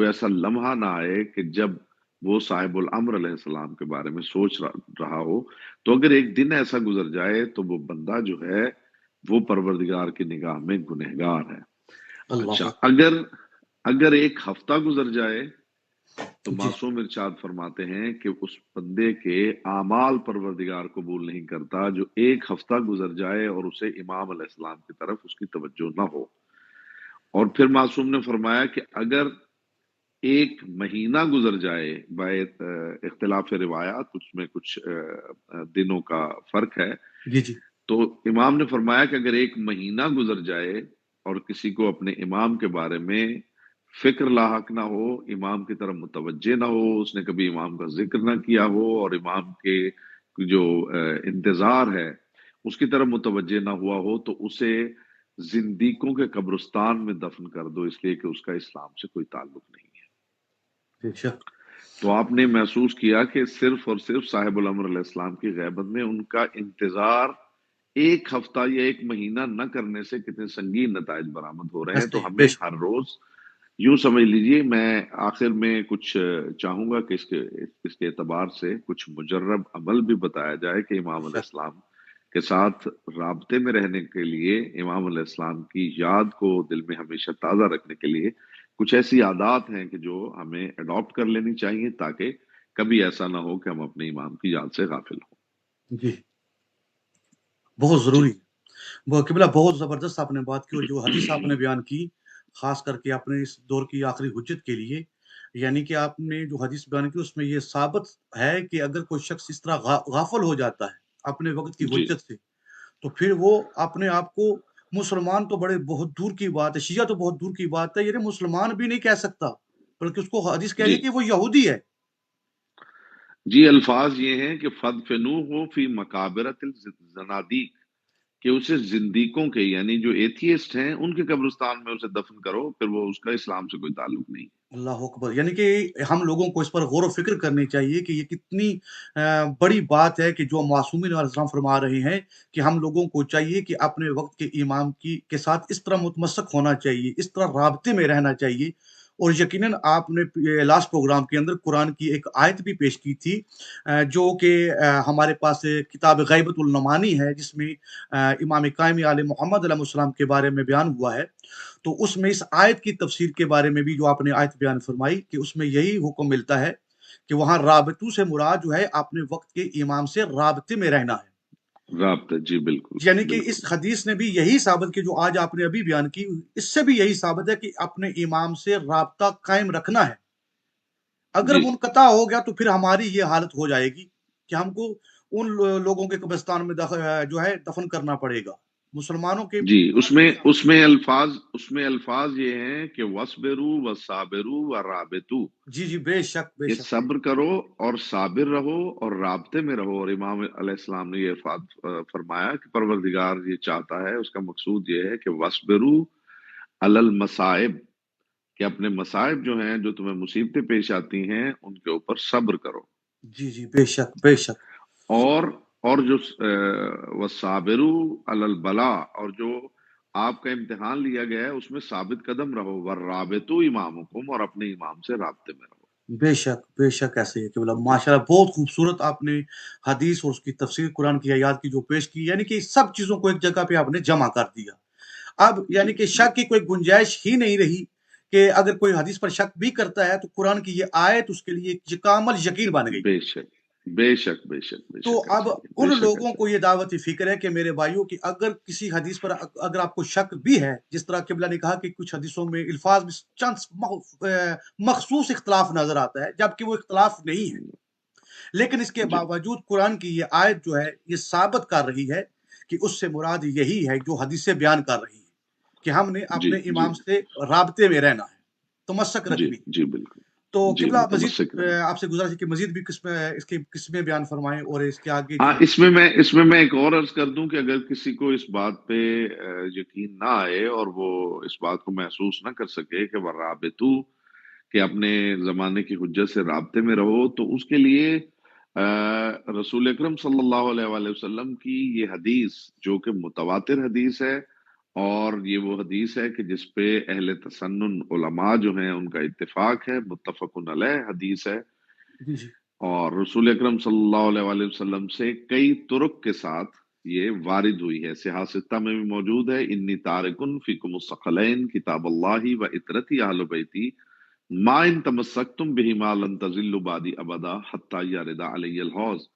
کوئی ایسا لمحہ نہ آئے کہ جب وہ صاحب الامر علیہ السلام کے بارے میں سوچ رہا ہو، تو اگر ایک دن ایسا گزر جائے تو وہ بندہ جو ہے وہ پروردگار کی نگاہ میں گنہگار ہے۔ اللہ اچھا، اکبر۔ اگر ایک ہفتہ گزر جائے تو جی معصوم ارشاد فرماتے ہیں کہ اس بندے کے اعمال پروردگار قبول نہیں کرتا جو ایک ہفتہ گزر جائے اور اسے امام علیہ السلام کی طرف اس کی توجہ نہ ہو۔ اور پھر معصوم نے فرمایا کہ اگر ایک مہینہ گزر جائے، اختلاف روایات اس میں کچھ دنوں کا فرق ہے، جی جی تو امام نے فرمایا کہ اگر ایک مہینہ گزر جائے اور کسی کو اپنے امام کے بارے میں فکر لاحق نہ ہو، امام کی طرف متوجہ نہ ہو، اس نے کبھی امام کا ذکر نہ کیا ہو اور امام کے جو انتظار ہے اس کی طرف متوجہ نہ ہوا ہو، تو اسے زندیقوں کے قبرستان میں دفن کر دو، اس لیے کہ اس کا اسلام سے کوئی تعلق نہیں ہے۔ بے شک۔ تو آپ نے محسوس کیا کہ صرف اور صرف صاحب الامر علیہ السلام کی غیبت میں ان کا انتظار ایک ہفتہ یا ایک مہینہ نہ کرنے سے کتنے سنگین نتائج برآمد ہو رہے ہیں۔ ایسے ہی تو بے ہمیں شک۔ ہر روز یوں سمجھ لیجئے، میں آخر میں کچھ چاہوں گا کہ اس کے اعتبار سے کچھ مجرب عمل بھی بتایا جائے کہ بے امام علیہ شک۔ السلام کے ساتھ رابطے میں رہنے کے لیے، امام علیہ السلام کی یاد کو دل میں ہمیشہ تازہ رکھنے کے لیے کچھ ایسی عادات ہیں کہ جو ہمیں اڈاپٹ کر لینی چاہیے تاکہ کبھی ایسا نہ ہو کہ ہم اپنے امام کی یاد سے غافل ہوں۔ جی، بہت جی ضروری ہے۔ وہ قبلہ بہت زبردست آپ نے بات کی، اور جو حدیث آپ نے بیان کی، خاص کر کے اپنے اس دور کی آخری حجت کے لیے، یعنی کہ آپ نے جو حدیث بیان کی اس میں یہ ثابت ہے کہ اگر کوئی شخص اس طرح غافل ہو جاتا ہے اپنے وقت کی جی حجت سے، تو پھر وہ اپنے آپ کو مسلمان تو بہت دور کی بات ہے، شیعہ تو بہت دور کی بات ہے، یعنی مسلمان بھی نہیں کہہ سکتا، بلکہ اس کو حدیث کہہ رہی جی ہے کہ وہ یہودی ہے۔ جی، الفاظ یہ ہیں کہ فدفنوہ فی مقابرۃ الزنادیق، کہ اسے زندیقوں کے یعنی جو ایتھیسٹ ہیں ان کے قبرستان میں اسے دفن کرو، پھر وہ اس کا اسلام سے کوئی تعلق نہیں۔ اللہ اکبر، یعنی کہ ہم لوگوں کو اس پر غور و فکر کرنی چاہیے کہ یہ کتنی بڑی بات ہے کہ جو معصومین علیہ السلام فرما رہے ہیں کہ ہم لوگوں کو چاہیے کہ اپنے وقت کے امام کے ساتھ اس طرح متمسک ہونا چاہیے، اس طرح رابطے میں رہنا چاہیے۔ اور یقیناً آپ نے لاسٹ پروگرام کے اندر قرآن کی ایک آیت بھی پیش کی تھی، جو کہ ہمارے پاس کتاب غیبت النمانی ہے، جس میں امام قائم علیہ محمد علیہ السلام کے بارے میں بیان ہوا ہے۔ تو اس میں اس آیت کی تفسیر کے بارے میں بھی جو آپ نے آیت بیان فرمائی کہ اس میں یہی حکم ملتا ہے کہ وہاں رابطوں سے مراد جو ہے اپنے وقت کے امام سے رابطے میں رہنا ہے۔ رابطہ، جی بالکل یعنی کہ بالکل۔ اس حدیث نے بھی یہی ثابت کی جو آج آپ نے ابھی بیان کی، اس سے بھی یہی ثابت ہے کہ اپنے امام سے رابطہ قائم رکھنا ہے۔ اگر جی منقطع ہو گیا تو پھر ہماری یہ حالت ہو جائے گی کہ ہم کو ان لوگوں کے قبرستان میں جو ہے دفن کرنا پڑے گا، مسلمانوں کے جی، پاس نہیں جانا۔ اس میں الفاظ یہ ہیں کہ وَاصْبِرُوا وَصَابِرُوا وَرَابِطُوا، جی جی بے شک بے کہ شک۔ صبر کرو اور صابر رہو اور رابطے میں رہو۔ اور امام علیہ السلام نے یہ الفاظ فرمایا کہ پروردگار یہ چاہتا ہے، اس کا مقصود یہ ہے کہ وَاصْبِرُوا عَلَى الْمَصَائِبِ، کہ اپنے مصائب جو ہیں، جو تمہیں مصیبتیں پیش آتی ہیں، ان کے اوپر صبر کرو۔ جی جی بے شک بے شک۔ اور جو وَالصَّابِرُوا عَلَى الْبَلَاءِ، اور جو آپ کا امتحان لیا گیا ہے اس میں ثابت قدم رہو، وَالرَّابِطُوا إِمَامُكُمْ، اور اپنے امام سے رابطے میں رہو۔ بے شک ایسے ہی ہے کہ جی ماشاء اللہ بہت خوبصورت آپ نے حدیث اور اس کی تفسیر قرآن کی آیات کی جو پیش کی، یعنی کہ سب چیزوں کو ایک جگہ پہ آپ نے جمع کر دیا۔ اب جی یعنی کہ جی، شک کی کوئی گنجائش ہی نہیں رہی کہ اگر کوئی حدیث پر شک بھی کرتا ہے تو قرآن کی یہ آیت اس کے لیے ایک کامل یقین بن گئی۔ بے شک بے شک بے شک بے تو شک اب ایسا ہی ہے، بے ان شک لوگوں ایسا کو یہ دعوت فکر ہے کہ میرے بھائیوں کی اگر کسی حدیث پر اگر آپ کو شک بھی ہے، جس طرح قبلہ نے کہا کہ کچھ حدیثوں میں الفاظ میں چند مخصوص اختلاف نظر آتا ہے جبکہ وہ اختلاف نہیں ہے، ہے۔ لیکن اس کے جی باوجود قرآن کی یہ آیت جو ہے یہ ثابت کر رہی ہے کہ اس سے مراد یہی ہے جو حدیثیں بیان کر رہی ہے کہ ہم نے جی اپنے جی امام سے رابطے میں رہنا ہے، تمسک جی رکھنی ہے۔ جی بالکل، تو جی قبلہ مزید متمسک رہنا۔ آپ سے گزارش ہے کہ مزید بھی اس کے قسمیں بیان فرمائیں اور اس کے آگے ہاں، جو اس میں میں ایک اور عرض کر دوں کہ اگر کسی کو اس بات پہ یقین نہ آئے اور وہ اس بات کو محسوس نہ کر سکے کہ وہ رابطو، کہ اپنے زمانے کی حجت سے رابطے میں رہو، تو اس کے لیے رسول اکرم صلی اللہ علیہ وآلہ وسلم کی یہ حدیث جو کہ متواتر حدیث ہے اور یہ وہ حدیث ہے کہ جس پہ اہل تسنن علماء جو ہیں ان کا اتفاق ہے، متفق علیہ حدیث ہے، جی جی اور رسول اکرم صلی اللہ علیہ وآلہ وسلم سے کئی طرق کے ساتھ یہ وارد ہوئی ہے۔ صحاح ستہ میں بھی موجود ہے، انی تارکن فیکم الثقلین کتاب اللہ و اطرتی اہل بیتی ما ان تمسکتم بہما لن تضلوا بعدی ابدا حتی یرد علی الحوض،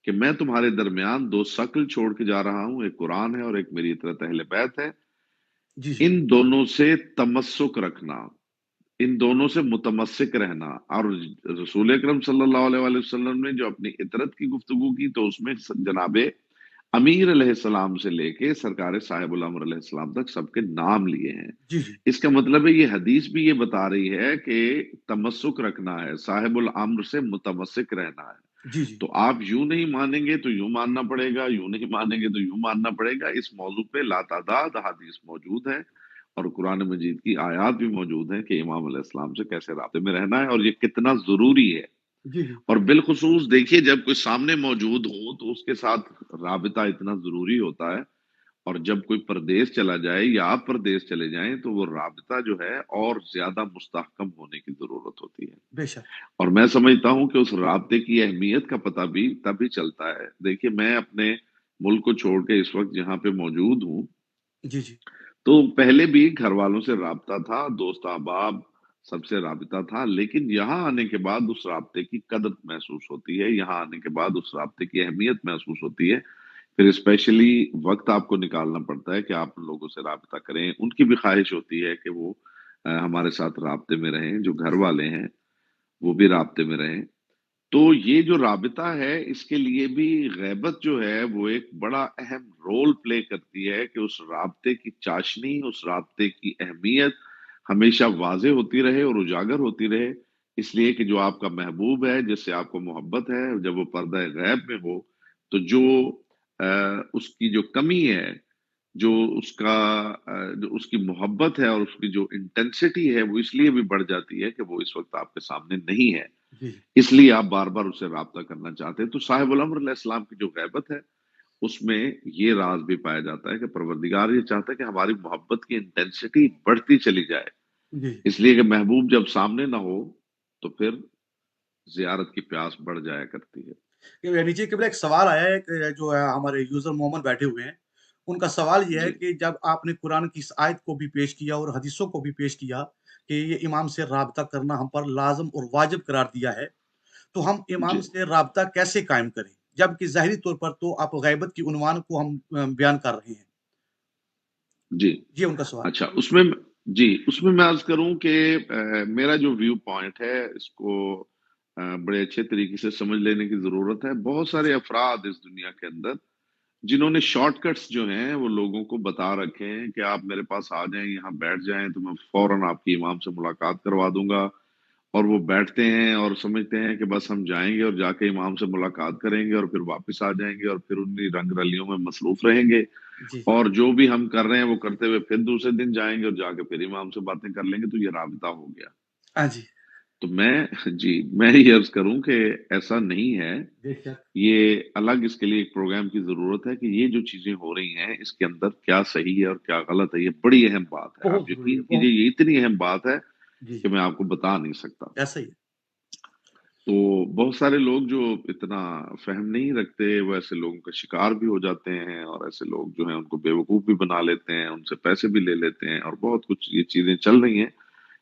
کہ میں تمہارے درمیان دو ثقل چھوڑ کے جا رہا ہوں، ایک قرآن ہے اور ایک میری اطرت اہل بیت ہے، جی جی ان دونوں سے تمسک رکھنا، ان دونوں سے متمسک رہنا۔ اور رسول اکرم صلی اللہ علیہ وآلہ وسلم نے جو اپنی اطرت کی گفتگو کی تو اس میں جناب امیر علیہ السلام سے لے کے سرکار صاحب الامر علیہ السلام تک سب کے نام لیے ہیں۔ جی جی اس کا مطلب ہے یہ حدیث بھی یہ بتا رہی ہے کہ تمسک رکھنا ہے، صاحب الامر سے متمسک رہنا ہے۔ جی جی تو آپ یوں نہیں مانیں گے تو یوں ماننا پڑے گا، یوں نہیں مانیں گے تو یوں ماننا پڑے گا۔ اس موضوع پہ لاتعداد حدیث موجود ہے اور قرآن مجید کی آیات بھی موجود ہیں کہ امام علیہ السلام سے کیسے رابطے میں رہنا ہے اور یہ کتنا ضروری ہے۔ جی جی اور بالخصوص دیکھیے جب کوئی سامنے موجود ہو تو اس کے ساتھ رابطہ اتنا ضروری ہوتا ہے، اور جب کوئی پردیس چلا جائے یا آپ پردیس چلے جائیں تو وہ رابطہ جو ہے اور زیادہ مستحکم ہونے کی ضرورت ہوتی ہے۔ بے شک اور میں سمجھتا ہوں کہ اس رابطے کی اہمیت کا پتہ بھی تبھی چلتا ہے۔ دیکھیے میں اپنے ملک کو چھوڑ کے اس وقت جہاں پہ موجود ہوں جی جی تو پہلے بھی گھر والوں سے رابطہ تھا، دوست احباب سب سے رابطہ تھا، لیکن یہاں آنے کے بعد اس رابطے کی قدر محسوس ہوتی ہے، یہاں آنے کے بعد اس رابطے کی اہمیت محسوس ہوتی ہے۔ پھر اسپیشلی وقت آپ کو نکالنا پڑتا ہے کہ آپ ان لوگوں سے رابطہ کریں، ان کی بھی خواہش ہوتی ہے کہ وہ ہمارے ساتھ رابطے میں رہیں، جو گھر والے ہیں وہ بھی رابطے میں رہیں۔ تو یہ جو رابطہ ہے اس کے لیے بھی غیبت جو ہے وہ ایک بڑا اہم رول پلے کرتی ہے کہ اس رابطے کی چاشنی، اس رابطے کی اہمیت ہمیشہ واضح ہوتی رہے اور اجاگر ہوتی رہے، اس لیے کہ جو آپ کا محبوب ہے، جس سے آپ کو محبت ہے، جب وہ پردہ غیب میں ہو تو جو اس کی جو کمی ہے، جو اس کا جو اس کی محبت ہے اور اس کی جو انٹینسٹی ہے وہ اس لیے بھی بڑھ جاتی ہے کہ وہ اس وقت آپ کے سامنے نہیں ہے، جی جی اس لیے آپ بار بار اسے رابطہ کرنا چاہتے ہیں۔ تو صاحب الامر علیہ السلام کی جو غیبت ہے اس میں یہ راز بھی پایا جاتا ہے کہ پروردگار یہ چاہتا ہے کہ ہماری محبت کی انٹینسٹی بڑھتی چلی جائے، جی اس لیے کہ محبوب جب سامنے نہ ہو تو پھر زیارت کی پیاس بڑھ جایا کرتی ہے۔ کہ نیچے قبلہ ایک سوال آیا ہے کہ جو ہے ہمارے یوزر محمد بیٹھے ہوئے ہیں، ان کا سوال یہ ہے جی کہ جب آپ نے قرآن کی اس آیت کو بھی پیش کیا اور حدیثوں کو بھی پیش کیا کہ یہ امام سے رابطہ کرنا ہم پر لازم اور واجب قرار دیا ہے، تو ہم امام جی سے رابطہ کیسے قائم کریں جبکہ ظاہری طور پر تو آپ غیبت کی عنوان کو ہم بیان کر رہے ہیں؟ جی یہ ان کا سوال ہے۔ اچھا، اس میں جی اس میں میں عرض کروں کہ میرا جو ویو پوائنٹ ہے اس کو بڑے اچھے طریقے سے سمجھ لینے کی ضرورت ہے۔ بہت سارے افراد اس دنیا کے اندر جنہوں نے شارٹ کٹس جو ہیں وہ لوگوں کو بتا رکھے ہیں کہ آپ میرے پاس آ جائیں، یہاں بیٹھ جائیں تو میں فوراً آپ کی امام سے ملاقات کروا دوں گا، اور وہ بیٹھتے ہیں اور سمجھتے ہیں کہ بس ہم جائیں گے اور جا کے امام سے ملاقات کریں گے اور پھر واپس آ جائیں گے اور پھر انہی رنگ رلیوں میں مصروف رہیں گے، جی اور جو بھی ہم کر رہے ہیں وہ کرتے ہوئے پھر دوسرے دن جائیں گے اور جا کے پھر امام سے باتیں کر لیں گے، تو یہ رابطہ ہو گیا۔ ہاں جی تو میں یہ عرض کروں کہ ایسا نہیں ہے، بے شک یہ الگ اس کے لیے ایک پروگرام کی ضرورت ہے کہ یہ جو چیزیں ہو رہی ہیں اس کے اندر کیا صحیح ہے اور کیا غلط ہے۔ یہ بڑی اہم بات ہے، بہت آپ ضروری ہے یقین بہت کیجئے یہ اتنی اہم بات ہے جی کہ جی میں آپ کو بتا نہیں سکتا۔ ایسا ہی ہے تو بہت سارے لوگ جو اتنا فہم نہیں رکھتے وہ ایسے لوگوں کا شکار بھی ہو جاتے ہیں، اور ایسے لوگ جو ہیں ان کو بیوقوف بھی بنا لیتے ہیں، ان سے پیسے بھی لے لیتے ہیں، اور بہت کچھ یہ چیزیں چل رہی ہیں،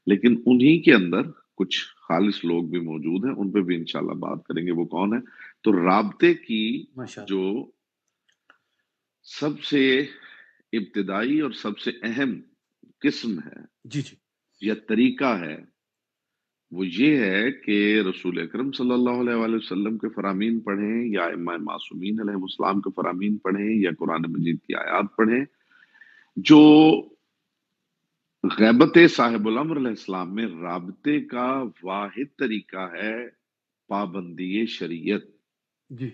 لیکن انہی کے اندر کچھ خالص لوگ بھی موجود ہیں، ان پہ بھی انشاءاللہ بات کریں گے وہ کون ہے۔ تو رابطے کی ماشاء اللہ جو سب سے ابتدائی اور سب سے اہم قسم ہے جی جی یا طریقہ ہے وہ یہ ہے کہ رسول اکرم صلی اللہ علیہ وآلہ وسلم کے فرامین پڑھیں یا ائمہ معصومین علیہ السلام کے فرامین پڑھیں یا قرآن مجید کی آیات پڑھیں۔ جو غیبت صاحب الامر علیہ السلام میں رابطے کا واحد طریقہ ہے پابندی شریعت، جی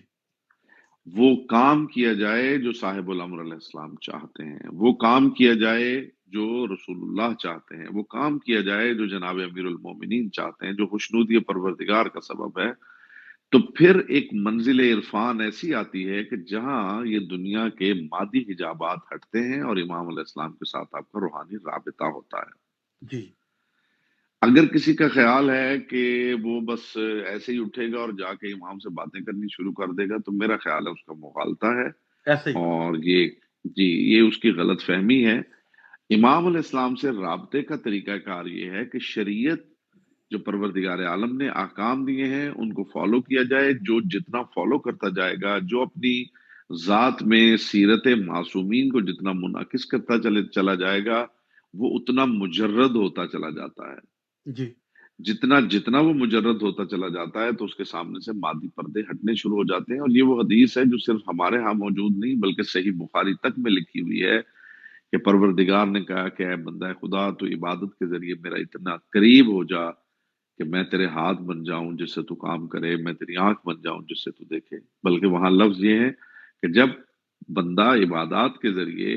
وہ کام کیا جائے جو صاحب الامر علیہ السلام چاہتے ہیں، وہ کام کیا جائے جو رسول اللہ چاہتے ہیں، وہ کام کیا جائے جو جناب امیر المومنین چاہتے ہیں، جو خوشنودی پروردگار کا سبب ہے۔ تو پھر ایک منزل عرفان ایسی آتی ہے کہ جہاں یہ دنیا کے مادی حجابات ہٹتے ہیں اور امام علیہ السلام کے ساتھ آپ کا روحانی رابطہ ہوتا ہے۔ جی اگر کسی کا خیال ہے کہ وہ بس ایسے ہی اٹھے گا اور جا کے امام سے باتیں کرنی شروع کر دے گا، تو میرا خیال ہے اس کا مغالطہ ہے، ایسے ہی اور یہ اس کی غلط فہمی ہے۔ امام علیہ السلام سے رابطے کا طریقہ کار یہ ہے کہ شریعت جو پروردگار عالم نے احکام دیے ہیں ان کو فالو کیا جائے۔ جو جتنا فالو کرتا جائے گا، جو اپنی ذات میں سیرت معصومین کو جتنا منعکس کرتا چلا جائے گا، وہ اتنا مجرد ہوتا چلا جاتا ہے۔ جی جتنا جتنا وہ مجرد ہوتا چلا جاتا ہے تو اس کے سامنے سے مادی پردے ہٹنے شروع ہو جاتے ہیں۔ اور یہ وہ حدیث ہے جو صرف ہمارے ہاں موجود نہیں بلکہ صحیح بخاری تک میں لکھی ہوئی ہے کہ پروردگار نے کہا کہ اے بندہ خدا، تو عبادت کے ذریعے میرا اتنا قریب ہو جا کہ میں تیرے ہاتھ بن جاؤں جس سے تو کام کرے، میں تیری آنکھ بن جاؤں جس سے تو دیکھے۔ بلکہ وہاں لفظ یہ ہے کہ جب بندہ عبادات کے ذریعے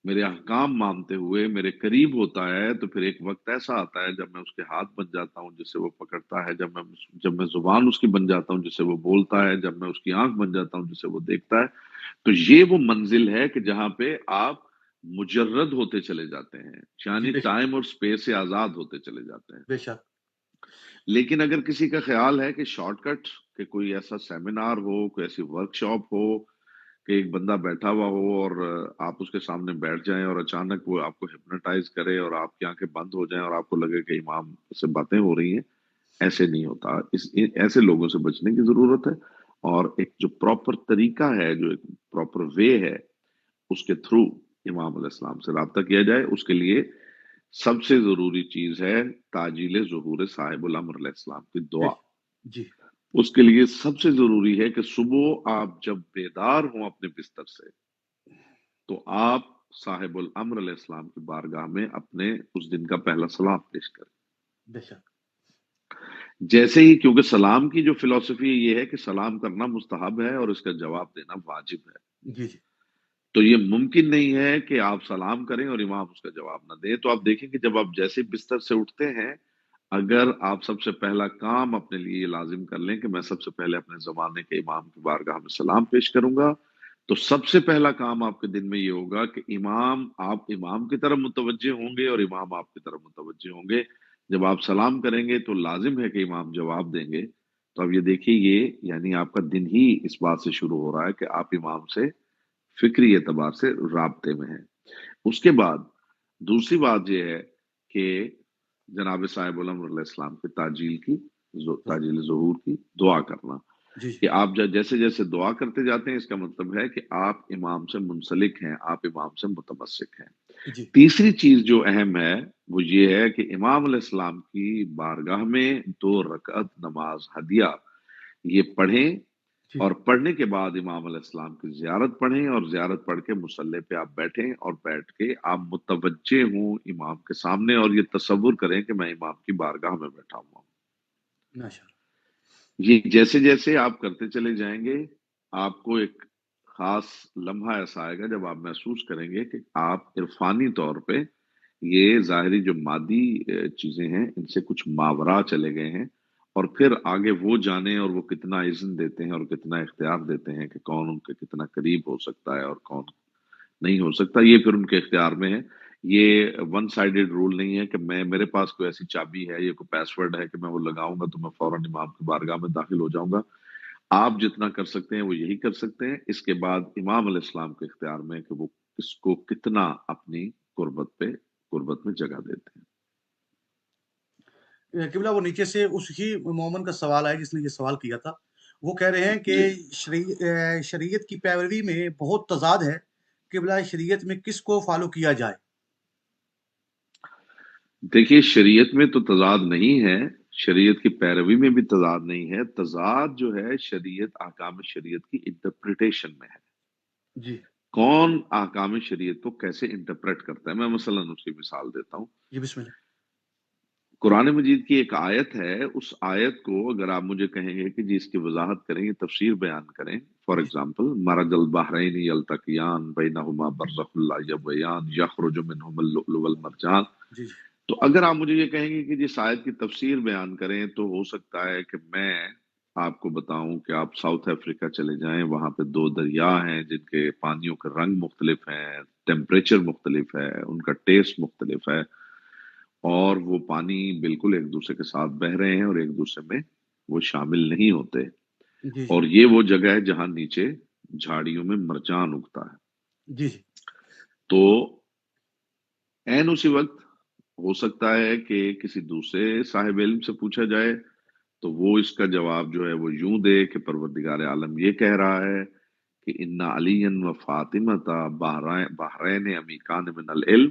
میرے احکام مانتے ہوئے میرے قریب ہوتا ہے، تو پھر ایک وقت ایسا آتا ہے جب میں اس کے ہاتھ بن جاتا ہوں جس سے وہ پکڑتا ہے، جب میں زبان اس کی بن جاتا ہوں جس سے وہ بولتا ہے، جب میں اس کی آنکھ بن جاتا ہوں جس سے وہ دیکھتا ہے۔ تو یہ وہ منزل ہے کہ جہاں پہ آپ مجرد ہوتے چلے جاتے ہیں، جی یعنی بے شک ٹائم اور سپیس سے آزاد ہوتے چلے جاتے ہیں۔ بے شک لیکن اگر کسی کا خیال ہے کہ شارٹ کٹ، کہ کوئی ایسا سیمینار ہو، کوئی ایسی ورک شاپ ہو کہ ایک بندہ بیٹھا ہوا ہو اور آپ اس کے سامنے بیٹھ جائیں اور اچانک وہ آپ کو ہپنوٹائز کرے اور آپ کی آنکھیں بند ہو جائیں اور آپ کو لگے کہ امام سے باتیں ہو رہی ہیں، ایسے نہیں ہوتا۔ ایسے لوگوں سے بچنے کی ضرورت ہے، اور ایک جو پراپر طریقہ ہے، جو ایک پراپر وے ہے، اس کے تھرو امام علیہ السلام سے رابطہ کیا جائے۔ اس کے لیے سب سے ضروری چیز ہے تعجیل ظہور صاحب الامر علیہ السلام کی بے دعا۔ شک جی اس کے لیے سب سے ضروری ہے کہ صبح آپ جب بیدار ہوں اپنے بستر سے، تو آپ صاحب الامر علیہ السلام کی بارگاہ میں اپنے اس دن کا پہلا سلام پیش کریں۔ بے شک جیسے ہی، کیونکہ سلام کی جو فلسفی یہ ہے کہ سلام کرنا مستحب ہے اور اس کا جواب دینا واجب ہے۔ جی جی تو یہ ممکن نہیں ہے کہ آپ سلام کریں اور امام اس کا جواب نہ دے۔ تو آپ دیکھیں کہ جب آپ جیسے بستر سے اٹھتے ہیں، اگر آپ سب سے پہلا کام اپنے لیے یہ لازم کر لیں کہ میں سب سے پہلے اپنے زمانے کے امام کی بارگاہ میں سلام پیش کروں گا، تو سب سے پہلا کام آپ کے دن میں یہ ہوگا کہ آپ امام کی طرف متوجہ ہوں گے اور امام آپ کی طرف متوجہ ہوں گے۔ جب آپ سلام کریں گے تو لازم ہے کہ امام جواب دیں گے۔ تو اب یہ دیکھیے، یہ یعنی آپ کا دن ہی اس بات سے شروع ہو رہا ہے کہ آپ امام سے فکری اعتبار سے رابطے میں ہیں۔ اس کے بعد دوسری بات یہ ہے کہ جناب صاحب الامر علیہ السلام کی دعا تاجیل ظہور کی دعا کرنا، جی جی کہ آپ جیسے جیسے دعا کرتے جاتے ہیں، اس کا مطلب ہے کہ آپ امام سے منسلک ہیں، آپ امام سے متمسک ہیں۔ جی تیسری چیز جو اہم ہے وہ یہ ہے کہ امام علیہ السلام کی بارگاہ میں 2 رکعت نماز ہدیہ یہ پڑھیں، جی اور پڑھنے کے بعد امام علیہ السلام کی زیارت پڑھیں، اور زیارت پڑھ کے مصلی پہ آپ بیٹھیں، اور بیٹھ کے آپ متوجہ ہوں امام کے سامنے، اور یہ تصور کریں کہ میں امام کی بارگاہ میں بیٹھا ہوا ہوں۔ ماشاء یہ جیسے جیسے آپ کرتے چلے جائیں گے، آپ کو ایک خاص لمحہ ایسا آئے گا جب آپ محسوس کریں گے کہ آپ عرفانی طور پہ یہ ظاہری جو مادی چیزیں ہیں ان سے کچھ ماورا چلے گئے ہیں، اور پھر آگے وہ جانے اور وہ کتنا اذن دیتے ہیں اور کتنا اختیار دیتے ہیں کہ کون ان کے کتنا قریب ہو سکتا ہے اور کون نہیں ہو سکتا، یہ پھر ان کے اختیار میں ہے۔ یہ ون سائیڈڈ رول نہیں ہے کہ میرے پاس کوئی ایسی چابی ہے، یہ کوئی پاس ورڈ ہے کہ میں وہ لگاؤں گا تو میں فوراً امام کی بارگاہ میں داخل ہو جاؤں گا۔ آپ جتنا کر سکتے ہیں وہ یہی کر سکتے ہیں۔ اس کے بعد امام علیہ السلام کے اختیار میں ہے کہ وہ کس کو کتنا اپنی قربت میں جگہ دیتے ہیں۔ قبلہ وہ نیچے سے اس ہی مومن کا سوال ہے جس نے یہ سوال کیا تھا۔ وہ کہہ رہے ہیں کہ جی شریعت کی پیروی میں بہت تضاد ہے، قبلہ شریعت میں کس کو فالو کیا جائے؟ دیکھیے، شریعت میں تو تضاد نہیں ہے، شریعت کی پیروی میں بھی تضاد نہیں ہے۔ تضاد جو ہے شریعت، احکام شریعت کی انٹرپریٹیشن میں ہے۔ جی کون احکام شریعت کو کیسے انٹرپریٹ کرتا ہے؟ میں مثلاً اس کی مثال دیتا ہوں۔ جی بسم اللہ قرآن مجید کی ایک آیت ہے، اس آیت کو اگر آپ مجھے کہیں گے کہ جی اس کی وضاحت کریں، یہ تفسیر بیان کریں، فار جی ایگزامپل مرج البحرین یلتقیان بینہما برزخ لا یبغیان یخرج منہما اللؤلؤ والمرجان، جی جی تو اگر آپ مجھے یہ کہیں گے کہ جس آیت کی تفسیر بیان کریں، تو ہو سکتا ہے کہ میں آپ کو بتاؤں کہ آپ ساؤتھ افریقہ چلے جائیں، وہاں پہ دو دریا ہیں جن کے پانیوں کے رنگ مختلف ہیں، ٹیمپریچر مختلف ہے، ان کا ٹیسٹ مختلف ہے، اور وہ پانی بالکل ایک دوسرے کے ساتھ بہ رہے ہیں اور ایک دوسرے میں وہ شامل نہیں ہوتے۔ جی اور جی یہ وہ جگہ ہے جہاں نیچے جھاڑیوں میں مرجان اگتا ہے۔ جی جی تو عین اسی وقت ہو سکتا ہے کہ کسی دوسرے صاحب علم سے پوچھا جائے تو وہ اس کا جواب جو ہے وہ یوں دے کہ پروردگار عالم یہ کہہ رہا ہے کہ ان علی و فاطمہ بحرین امیکان من العلم،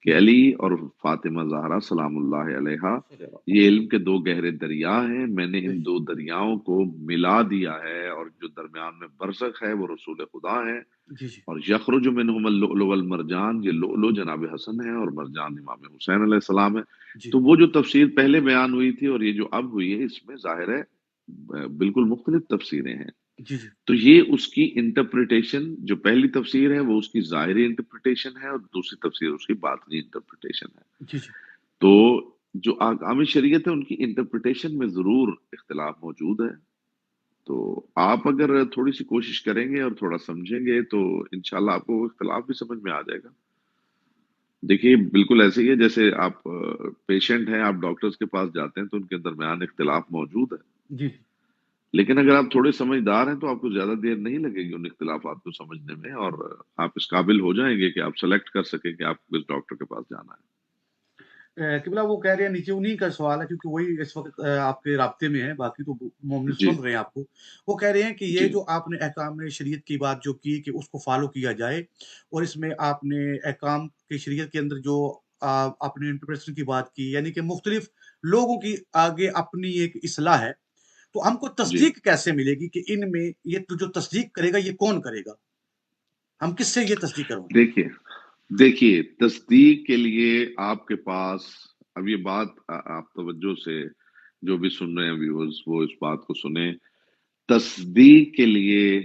کہ جی علی اور فاطمہ زہرا سلام اللہ علیہا یہ علم کے دو گہرے دریا ہیں، میں نے بے ان شک، دو دریاؤں کو ملا دیا ہے، اور جو درمیان میں برزخ ہے وہ رسول خدا ہے، جی جی اور یخرج منہم اللؤلؤ والمرجان، یہ لؤلؤ جناب حسن ہے اور مرجان امام حسین علیہ السلام ہے۔ جی تو وہ جو تفسیر پہلے بیان ہوئی تھی اور یہ جو اب ہوئی ہے، اس میں ظاہر ہے بالکل مختلف تفسیریں ہیں۔ جی جی تو یہ اس کی انٹرپریٹیشن، جو پہلی تفسیر ہے وہ اس کی ظاہری انٹرپریٹیشن ہے، اور دوسری تفسیر اس کی باطنی انٹرپریٹیشن ہے۔ جی جی تو جو احکام شریعت ہے ان کی انٹرپریٹیشن میں ضرور اختلاف موجود ہے، تو آپ اگر تھوڑی سی کوشش کریں گے اور تھوڑا سمجھیں گے تو انشاءاللہ آپ کو اختلاف بھی سمجھ میں آ جائے گا۔ دیکھیے بالکل ایسے ہی ہے جیسے آپ پیشنٹ ہیں، آپ ڈاکٹرز کے پاس جاتے ہیں تو ان کے درمیان اختلاف موجود ہے، جی لیکن اگر آپ تھوڑے سمجھدار ہیں تو آپ کو زیادہ دیر نہیں لگے گی ان اختلافات کو سمجھنے میں، اور آپ اس قابل ہو جائیں گے کہ آپ سلیکٹ کر سکیں کہ آپ کو کس ڈاکٹر کے پاس جانا ہے۔ قبلہ وہ کہہ رہے ہیں نیچے انہی کا سوال ہے کیونکہ وہی اس وقت آپ کے رابطے میں ہے، باقی تو مومن جی سن رہے ہیں آپ کو۔ وہ کہہ رہے ہیں کہ یہ جی جو آپ نے احکام شریعت کی بات جو کی کہ اس کو فالو کیا جائے، اور اس میں آپ نے احکام کی شریعت کے اندر جو آپ نے انٹرپریٹیشن کی بات کی، یعنی کہ مختلف لوگوں کی آگے اپنی ایک اصلاح ہے، تو ہم کو جی تصدیق کیسے ملے گی کہ ان میں یہ تو جو تصدیق کرے گا یہ کون کرے گا؟ ہم کس سے یہ تصدیق کروائیں؟ دیکھیے دیکھیے تصدیق کے لیے آپ کے پاس، اب یہ بات آپ توجہ سے جو بھی سن رہے ہیں ویورز وہ اس بات کو سنیں، تصدیق کے لیے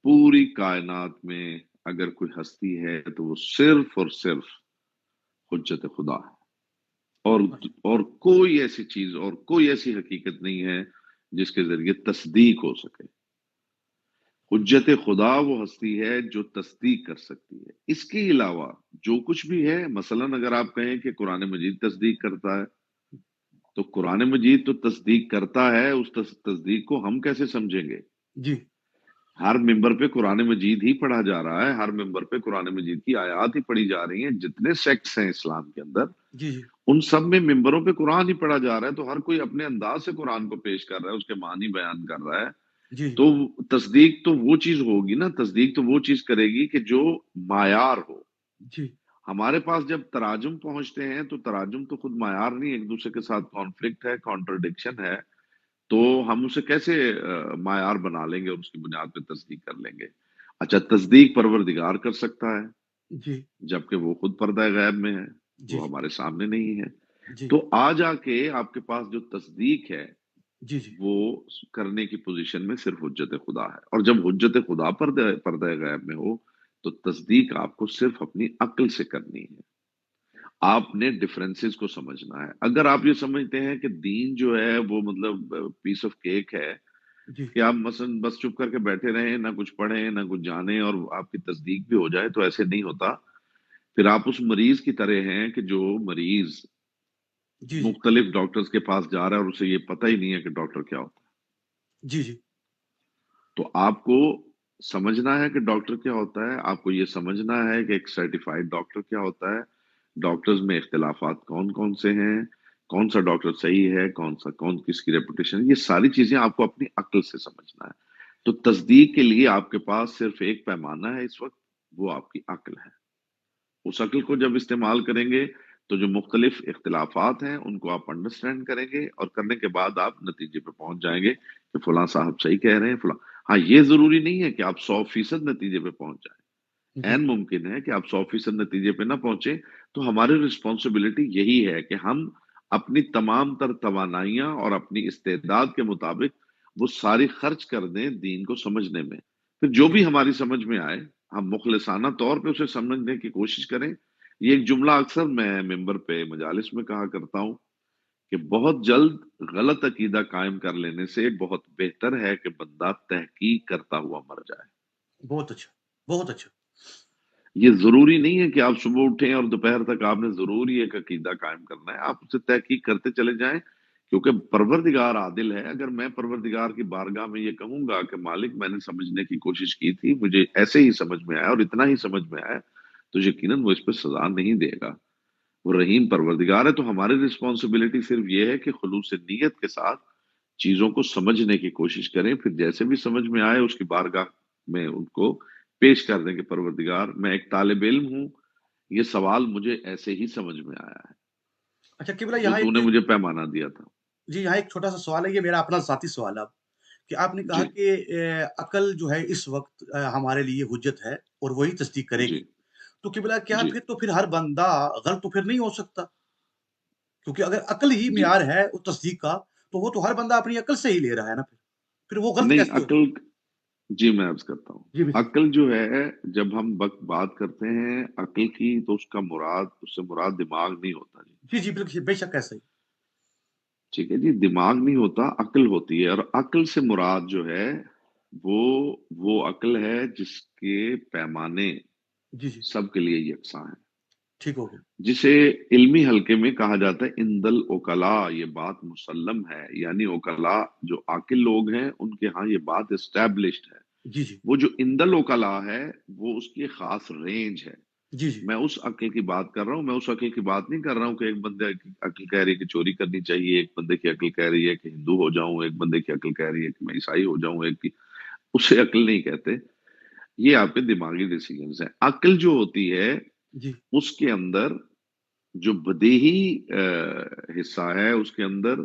پوری کائنات میں اگر کوئی ہستی ہے تو وہ صرف اور صرف حجت خدا ہے، اور اور کوئی ایسی چیز اور کوئی ایسی حقیقت نہیں ہے جس کے ذریعے تصدیق ہو سکے۔ جی حجت خدا وہ ہستی ہے جو تصدیق کر سکتی ہے، اس کے علاوہ جو کچھ بھی ہے، مثلا اگر آپ کہیں کہ قرآن مجید تصدیق کرتا ہے، تو قرآن مجید تو تصدیق کرتا ہے، اس تصدیق کو ہم کیسے سمجھیں گے؟ جی ہر ممبر پہ قرآن مجید ہی پڑھا جا رہا ہے، ہر ممبر پہ قرآن مجید کی آیات ہی پڑھی جا رہی ہیں، جتنے سیکٹس ہیں اسلام کے اندر جی جی ان سب میں ممبروں پہ قرآن ہی پڑھا جا رہا ہے، تو ہر کوئی اپنے انداز سے قرآن کو پیش کر رہا ہے، اس کے معنی بیان کر رہا ہے۔ جی تو تصدیق تو وہ چیز ہوگی نا، تصدیق تو وہ چیز کرے گی کہ جو معیار ہو۔ جی ہمارے پاس جب تراجم پہنچتے ہیں تو تراجم تو خود معیار نہیں، ایک دوسرے کے ساتھ کانفلکٹ ہے، کانٹرڈکشن ہے، تو ہم اسے کیسے معیار بنا لیں گے اور اس کی بنیاد پہ تصدیق کر لیں گے؟ اچھا، تصدیق پروردگار کر سکتا ہے جی جبکہ وہ خود پردہ غیب میں ہے، جی وہ ہمارے سامنے نہیں ہے۔ جی تو آ جا کے آپ کے پاس جو تصدیق ہے جی جی وہ کرنے کی پوزیشن میں صرف حجت خدا ہے، اور جب حجت خدا پردہ غیب میں ہو تو تصدیق آپ کو صرف اپنی عقل سے کرنی ہے۔ آپ نے ڈفرینسز کو سمجھنا ہے۔ اگر آپ یہ سمجھتے ہیں کہ دین جو ہے وہ مطلب پیس آف کیک ہے، جی کہ آپ مثلا بس چپ کر کے بیٹھے رہیں، نہ کچھ پڑھیں نہ کچھ جانیں اور آپ کی تصدیق بھی ہو جائے، تو ایسے نہیں ہوتا۔ پھر آپ اس مریض کی طرح ہیں کہ جو مریض جی جی مختلف ڈاکٹرز کے پاس جا رہا ہے اور اسے یہ پتہ ہی نہیں ہے کہ ڈاکٹر کیا ہوتا ہے۔ جی جی تو آپ کو سمجھنا ہے کہ ڈاکٹر کیا ہوتا ہے، آپ کو یہ سمجھنا ہے کہ ایک سرٹیفائڈ ڈاکٹر کیا ہوتا ہے، ڈاکٹرز میں اختلافات کون کون سے ہیں، کون سا ڈاکٹر صحیح ہے، کون کس کی ریپوٹیشن، یہ ساری چیزیں آپ کو اپنی عقل سے سمجھنا ہے۔ تو تصدیق کے لیے آپ کے پاس صرف ایک پیمانہ ہے اس وقت، وہ آپ کی عقل ہے۔ اس عقل کو جب استعمال کریں گے تو جو مختلف اختلافات ہیں ان کو آپ انڈرسٹینڈ کریں گے، اور کرنے کے بعد آپ نتیجے پہ پہنچ جائیں گے کہ فلاں صاحب صحیح کہہ رہے ہیں، فلاں۔ ہاں، یہ ضروری نہیں ہے کہ آپ 100% نتیجے پہ پہنچ جائیں، جی این ممکن ہے کہ آپ 100% نتیجے پہ نہ پہنچے، تو ہماری رسپانسبلٹی یہی ہے کہ ہم اپنی تمام تر توانائیاں اور اپنی استعداد کے مطابق وہ ساری خرچ کر دیں دین کو سمجھنے میں، پھر جو جی بھی ہماری سمجھ میں آئے ہم مخلصانہ طور پہ اسے سمجھنے کی کوشش کریں۔ یہ ایک جملہ اکثر میں ممبر پہ مجالس میں کہا کرتا ہوں کہ بہت جلد غلط عقیدہ قائم کر لینے سے بہت بہتر ہے کہ بندہ تحقیق کرتا ہوا مر جائے۔ بہت اچھا، بہت اچھا۔ یہ ضروری نہیں ہے کہ آپ صبح اٹھیں اور دوپہر تک آپ نے ضروری ایک عقیدہ قائم کرنا ہے، آپ اسے تحقیق کرتے چلے جائیں، کیونکہ پروردگار عادل ہے۔ اگر میں پروردگار کی بارگاہ میں یہ کہوں گا کہ مالک میں نے سمجھنے کی کوشش کی تھی، مجھے ایسے ہی سمجھ میں آیا اور اتنا ہی سمجھ میں آیا، تو یقیناً وہ اس پہ سزا نہیں دے گا۔ وہ رحیم پروردگار ہے۔ تو ہماری رسپانسبلٹی صرف یہ ہے کہ خلوص نیت کے ساتھ چیزوں کو سمجھنے کی کوشش کریں، پھر جیسے بھی سمجھ میں آئے اس کی بارگاہ میں ان کو پیش کر دیں کہ پروردگار میں ایک طالب علم ہوں، یہ سوال مجھے ایسے ہی سمجھ میں آیا ہے اچھا قبلہ، جو یہاں تو ایک، نے مجھے پیمانہ دیا تھا۔ جی یہاں ایک چھوٹا سا سوال ہے، یہ میرا اپنا ذاتی سوال ہے اب، کہ آپ نے کہا جی کہ عقل جو ہے اس وقت ہمارے لیے حجت ہے اور وہی تصدیق کرے جی گی، تو قبلہ کیا جی پھر تو پھر ہر بندہ غلط تو پھر نہیں ہو سکتا؟ کیونکہ اگر عقل ہی جی معیار ہے اس تصدیق کا، تو وہ تو ہر بندہ اپنی عقل سے ہی لے رہا ہے نا، پھر وہ غلط نہیں، کیسے ہوگا؟ عقل، جی میں عرض کرتا ہوں، جی بسم عقل جو ہے جب ہم بات کرتے ہیں عقل کی تو اس کا مراد، اس سے مراد دماغ نہیں ہوتا جی۔ جی جی بالکل بے شک ایسا ہی۔ ٹھیک ہے جی، دماغ نہیں ہوتا، عقل ہوتی ہے، اور عقل سے مراد جو ہے وہ وہ عقل ہے جس کے پیمانے جی جی سب کے لیے یکساں ہیں، ٹھیک ہو گیا۔ جسے علمی حلقے میں کہا جاتا ہے اندل اوکلا، یہ بات مسلم ہے، یعنی اوکلا جو عاقل لوگ ہیں ان کے ہاں یہ بات اسٹیبلشڈ ہے۔ جی جی وہ جو اندل اوکلا ہے وہ اس کی خاص رینج ہے۔ جی جی میں اس عقل کی بات کر رہا ہوں، میں اس عقل کی بات نہیں کر رہا ہوں کہ ایک بندے کی عقل کہہ رہی ہے کہ چوری کرنی چاہیے، ایک بندے کی عقل کہہ رہی ہے کہ ہندو ہو جاؤں، ایک بندے کی عقل کہہ رہی ہے کہ میں عیسائی ہو جاؤں، ایک کی، اسے عقل نہیں کہتے، یہ آپ کے دماغی ڈیسیجنز ہیں۔ عقل جو ہوتی ہے جی اس کے اندر جو بدیہی حصہ ہے، اس کے اندر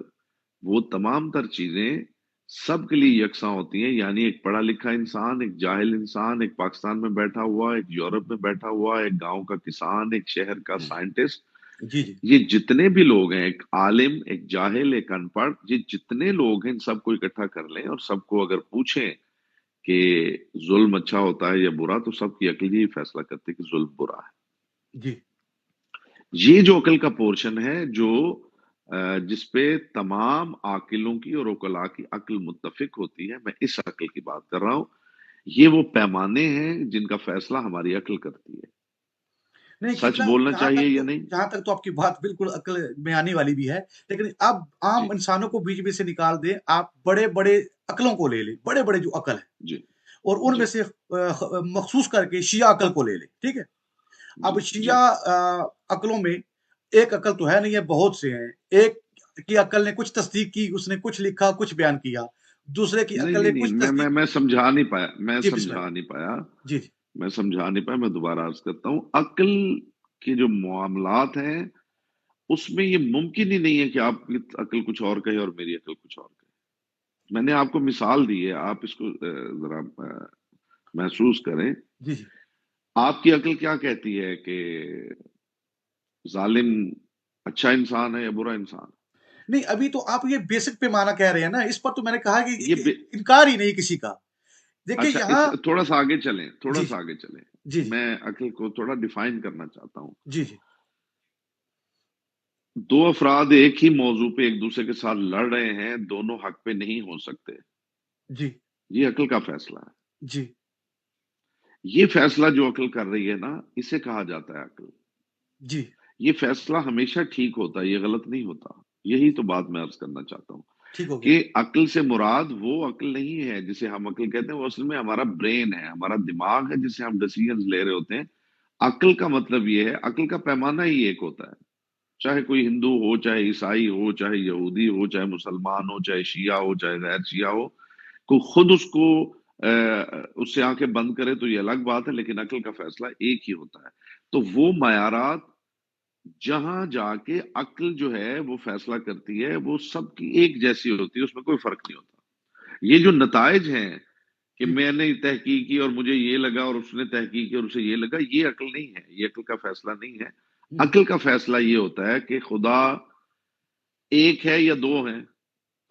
وہ تمام تر چیزیں سب کے لیے یکساں ہوتی ہیں، یعنی ایک پڑھا لکھا انسان، ایک جاہل انسان، ایک پاکستان میں بیٹھا ہوا، ایک یورپ میں بیٹھا ہوا، ایک گاؤں کا کسان، ایک شہر کا سائنٹسٹ، جی جی یہ جتنے بھی لوگ ہیں، ایک عالم، ایک جاہل، ایک ان پڑھ، یہ جتنے لوگ ہیں ان سب کو اکٹھا کر لیں اور سب کو اگر پوچھیں کہ ظلم اچھا ہوتا ہے یا برا، تو سب کی عقل یہی فیصلہ کرتی ہے کہ ظلم برا ہے۔ جی یہ جو عقل کا پورشن ہے جو جس پہ تمام عاقلوں کی اور عقلاء کی عقل متفق ہوتی ہے، میں اس عقل کی بات کر رہا ہوں۔ یہ وہ پیمانے ہیں جن کا فیصلہ ہماری عقل کرتی ہے، نہیں سچ قبلہ، بولنا چاہیے یا نہیں۔ جہاں تک تو آپ کی بات بالکل عقل میں آنے والی بھی ہے، لیکن اب جی عام انسانوں کو بیچ میں سے نکال دیں، آپ بڑے بڑے عقلوں کو لے لیں، بڑے بڑے جو عقل ہے، جی اور ان جی میں سے مخصوص کر کے شیعہ عقل کو لے لیں، ٹھیک ہے؟ اب جی جی شیعہ عقلوں میں ایک عقل تو ہے نہیں ہے، بہت سے ہیں۔ ایک کی عقل نے کچھ تصدیق کی، اس نے کچھ لکھا، کچھ بیان کیا، دوسرے کی نہیں عقل نے نہیں نہیں، کچھ میں تصدیق میں سمجھا نہیں پایا، میں جی بسم سمجھا اللہ۔ نہیں پایا، جی جی میں سمجھا نہیں پایا، میں دوبارہ عرض کرتا ہوں۔ عقل کے جو معاملات ہیں اس میں یہ ممکن ہی نہیں ہے کہ آپ کی عقل کچھ اور کہے اور میری عقل کچھ اور کہے۔ میں نے آپ کو مثال دی ہے، آپ اس کو ذرا محسوس کریں۔ جی جی آپ کی عقل کیا کہتی ہے کہ ظالم اچھا انسان ہے یا برا انسان؟ نہیں، ابھی تو آپ یہ بیسک پیمانہ کہہ رہے ہیں نا، اس پر تو میں نے کہا یہ کہ انکار ہی نہیں کسی کا۔ دیکھیے اچھا، اس یہاں، تھوڑا سا آگے چلیں، تھوڑا جی سا آگے چلیں، جی میں عقل کو تھوڑا ڈیفائن کرنا چاہتا ہوں۔ جی جی دو افراد ایک ہی موضوع پہ ایک دوسرے کے ساتھ لڑ رہے ہیں، دونوں حق پہ نہیں ہو سکتے، جی یہ عقل کا فیصلہ ہے۔ جی یہ فیصلہ جو عقل کر رہی ہے نا، اسے کہا جاتا ہے عقل۔ جی یہ فیصلہ ہمیشہ ٹھیک ہوتا ہے، یہ غلط نہیں ہوتا۔ یہی تو بات میں عرض کرنا چاہتا ہوں ٹھیک ہو گیا۔ کہ عقل سے مراد وہ عقل نہیں ہے جسے ہم عقل کہتے ہیں، وہ اصل میں ہمارا برین ہے، ہمارا دماغ ہے جس سے ہم ڈیسیژنز لے رہے ہوتے ہیں۔ عقل کا مطلب یہ ہے، عقل کا پیمانہ ہی ایک ہوتا ہے، چاہے کوئی ہندو ہو، چاہے عیسائی ہو، چاہے یہودی ہو، چاہے مسلمان ہو، چاہے شیعہ ہو، چاہے غیر شیعہ ہو، کوئی خود اس کو اس سے آنکھیں بند کرے تو یہ الگ بات ہے، لیکن عقل کا فیصلہ ایک ہی ہوتا ہے۔ تو وہ معیارات جہاں جا کے عقل جو ہے وہ فیصلہ کرتی ہے، وہ سب کی ایک جیسی ہوتی ہے، اس میں کوئی فرق نہیں ہوتا۔ یہ جو نتائج ہیں کہ جی میں نے تحقیق کی اور مجھے یہ لگا اور اس نے تحقیق کی اور اسے یہ لگا، یہ عقل نہیں ہے، یہ عقل کا فیصلہ نہیں ہے۔ ہوں، عقل کا فیصلہ یہ ہوتا ہے کہ خدا ایک ہے یا دو ہیں،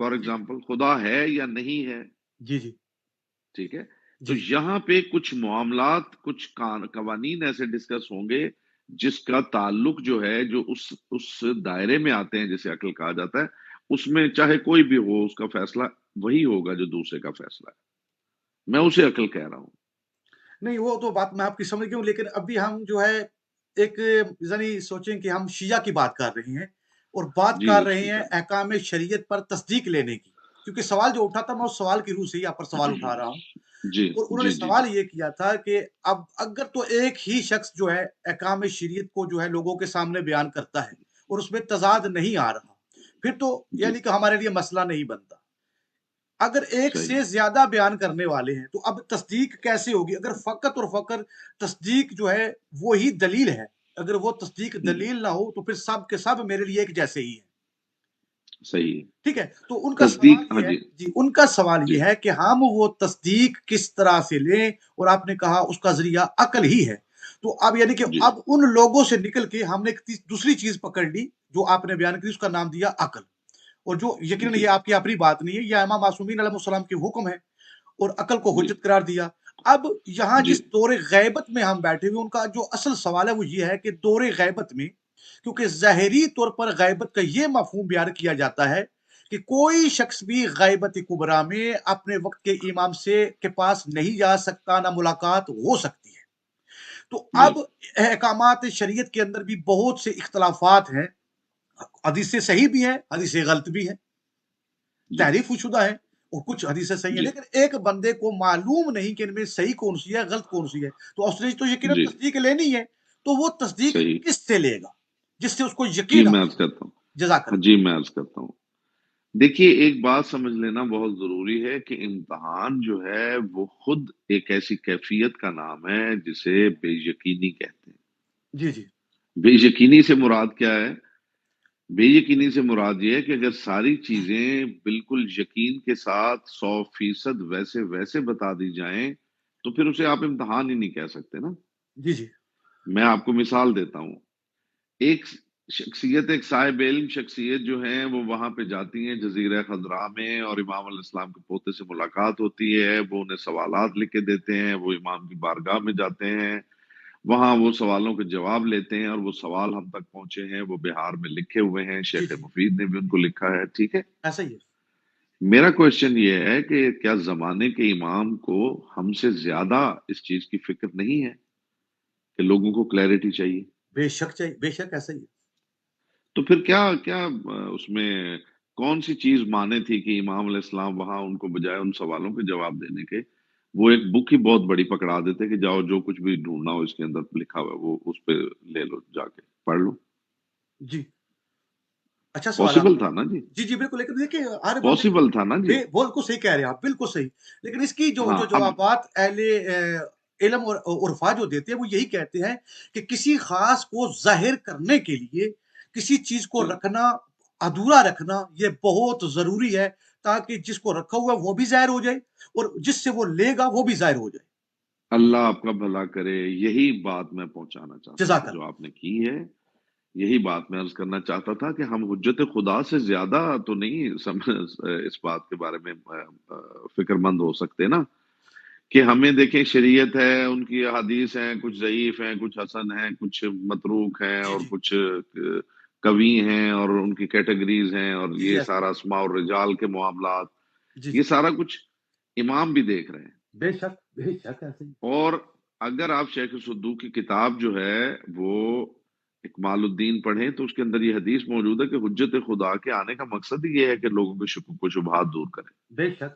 فار جی ایگزامپل خدا ہے یا نہیں ہے، جی جی ٹھیک ہے۔ تو جی یہاں پہ کچھ معاملات، کچھ قوانین ایسے ڈسکس ہوں گے جس کا تعلق جو ہے، جو اس دائرے میں آتے ہیں جسے عقل کہا جاتا ہے، اس میں چاہے کوئی بھی ہو، اس کا فیصلہ وہی ہوگا جو دوسرے کا فیصلہ ہے. میں اسے عقل کہہ رہا ہوں. نہیں وہ تو بات میں آپ کی سمجھ گیا ہوں، لیکن ابھی ہم جو ہے ایک یعنی سوچیں کہ ہم شیعہ کی بات کر رہے ہیں اور بات جی کر جی رہے ٹھیک ہیں ہے. احکام شریعت پر تصدیق لینے کی، کیونکہ سوال جو اٹھا تھا میں اس سوال کی روح سے ہی آپ پر سوال اٹھا رہا ہوں. جی اور انہوں نے جی جی جی سوال یہ کیا تھا کہ اب اگر تو ایک ہی شخص جو ہے احکام شریعت کو جو ہے لوگوں کے سامنے بیان کرتا ہے اور اس میں تضاد نہیں آ رہا، پھر تو جی یعنی کہ ہمارے لیے مسئلہ نہیں بنتا. اگر ایک صحیح. سے زیادہ بیان کرنے والے ہیں تو اب تصدیق کیسے ہوگی؟ اگر فقط اور فقط تصدیق جو ہے وہی دلیل ہے، اگر وہ تصدیق دلیل نہ ہو تو پھر سب کے سب میرے لیے ایک جیسے ہی ہیں. صحیح. ٹھیک ہے، تو ان کا تصدیق، سوال ہاں یہ ہے جی. جی، ان کا سوال جی یہ ہے کہ ہم وہ تصدیق کس طرح سے لیں، اور آپ نے کہا اس کا ذریعہ عقل ہی ہے. تو اب یعنی کہ جی اب ان لوگوں سے نکل کے ہم نے ایک دوسری چیز پکڑ لی جو آپ نے بیان کی، اس کا نام دیا عقل. اور جو یقیناً جی یہ آپ کی اپنی بات نہیں ہے، یہ امام معصومین علیہ السلام کے حکم ہے اور عقل کو جی حجت قرار دیا. اب یہاں جی جس دور غیبت میں ہم بیٹھے ہوئے، ان کا جو اصل سوال ہے وہ یہ ہے کہ دور غیبت میں، کیونکہ ظاہری طور پر غیبت کا یہ مفہوم بیان کیا جاتا ہے کہ کوئی شخص بھی غیبت کبریٰ میں اپنے وقت کے امام سے کے پاس نہیں جا سکتا، نہ ملاقات ہو سکتی ہے. تو جی اب احکامات شریعت کے اندر بھی بہت سے اختلافات ہیں، حدیثیں صحیح بھی ہیں، حدیثیں غلط بھی ہیں، جی تحریف شدہ ہے، اور کچھ حدیثیں صحیح ہیں، جی لیکن ایک بندے کو معلوم نہیں کہ ان میں صحیح کون سی ہے، غلط کون سی ہے. تو اس نے تو یقیناً جی تصدیق لینی ہے. تو وہ تصدیق صحیح. کس سے لے گا جس سے اس کو جی یقین میں حاصل عرض کرتا ہوں. ہو؟ جزاک ہاں اللہ. جی میں عرض کرتا ہوں. دیکھیے، ایک بات سمجھ لینا بہت ضروری ہے کہ امتحان جو ہے وہ خود ایک ایسی کیفیت کا نام ہے جسے بے یقینی کہتے ہیں. جی جی بے یقینی سے مراد کیا ہے؟ بے یقینی سے مراد یہ ہے کہ اگر ساری چیزیں بالکل یقین کے ساتھ 100% ویسے ویسے بتا دی جائیں تو پھر اسے آپ امتحان ہی نہیں کہہ سکتے نا. جی جی میں آپ کو مثال دیتا ہوں. ایک شخصیت، ایک صاحب علم شخصیت جو ہیں وہ وہاں پہ جاتی ہیں جزیرہ خضراء میں، اور امام علیہ السلام کے پوتے سے ملاقات ہوتی ہے. وہ انہیں سوالات لکھ کے دیتے ہیں، وہ امام کی بارگاہ میں جاتے ہیں، وہاں وہ سوالوں کے جواب لیتے ہیں، اور وہ سوال ہم تک پہنچے ہیں، وہ بہار میں لکھے ہوئے ہیں، جی شیخ جی مفید نے بھی ان کو لکھا ہے. ٹھیک ہے. ایسا ہی ہے. میرا کوشچن یہ ہے کہ کیا زمانے کے امام کو ہم سے زیادہ اس چیز کی فکر نہیں ہے کہ لوگوں کو کلیئرٹی چاہیے؟ بے شک چاہیے، بے شک ایسا ہی ہے. تو پھر کیا کیا اس میں کون سی چیز مانے تھی کہ امام علیہ السلام وہاں ان کو بجائے ان سوالوں کے جواب دینے کے، وہ ایک بک ہی بہت بڑی پکڑا دیتے کہ جاؤ جو کچھ بھی ڈھونڈنا ہو اس کے اندر لکھا ہوا ہے وہ اس پہ لے لو، جا کے پڑھ لو. جی اچھا سوال ہے آپ پاسبل کا. تھا نا جی. جی جی بالکل، لیکن دیکھیے ہر بندے کی پاسبل تھا نا جی. بالکل صحیح کہہ رہے ہیں آپ، بالکل صحیح. لیکن اس کی جو ہاں. جو اب جوابات اہل علم اور عرفا جو دیتے ہیں وہ یہی کہتے ہیں کہ کسی خاص کو ظاہر کرنے کے لیے کسی چیز کو جی، رکھنا، ادھورا رکھنا یہ بہت ضروری ہے، تاکہ جس کو رکھا ہوا ہے وہ بھی ظاہر ہو جائے اور جس سے وہ لے گا وہ بھی ظاہر ہو جائے. اللہ آپ کا بھلا کرے. یہی بات میں پہنچانا چاہتا جزاک تھا جو اللہ. آپ نے کی ہے. یہی بات میں عرض کرنا چاہتا تھا کہ ہم حجت خدا سے زیادہ تو نہیں اس بات کے بارے میں فکر مند ہو سکتے نا کہ ہمیں دیکھیں شریعت ہے، ان کی احادیث ہیں، کچھ ضعیف ہیں، کچھ حسن ہیں، کچھ متروک ہیں، جی اور جی کچھ قوی ہیں، اور ان کی کیٹیگریز ہیں، اور جی جی یہ ایسا سارا اسماء اور رجال کے معاملات، جی یہ جی سارا کچھ امام بھی دیکھ رہے ہیں. بے شک بے شک ایسا ہی. اور اگر آپ شیخ صدوق کی کتاب جو ہے وہ اکمال الدین پڑھیں تو اس کے اندر یہ حدیث موجود ہے کہ حجت خدا کے آنے کا مقصد ہی یہ ہے کہ لوگوں کے شکوک و شبہات دور کریں. بے شک.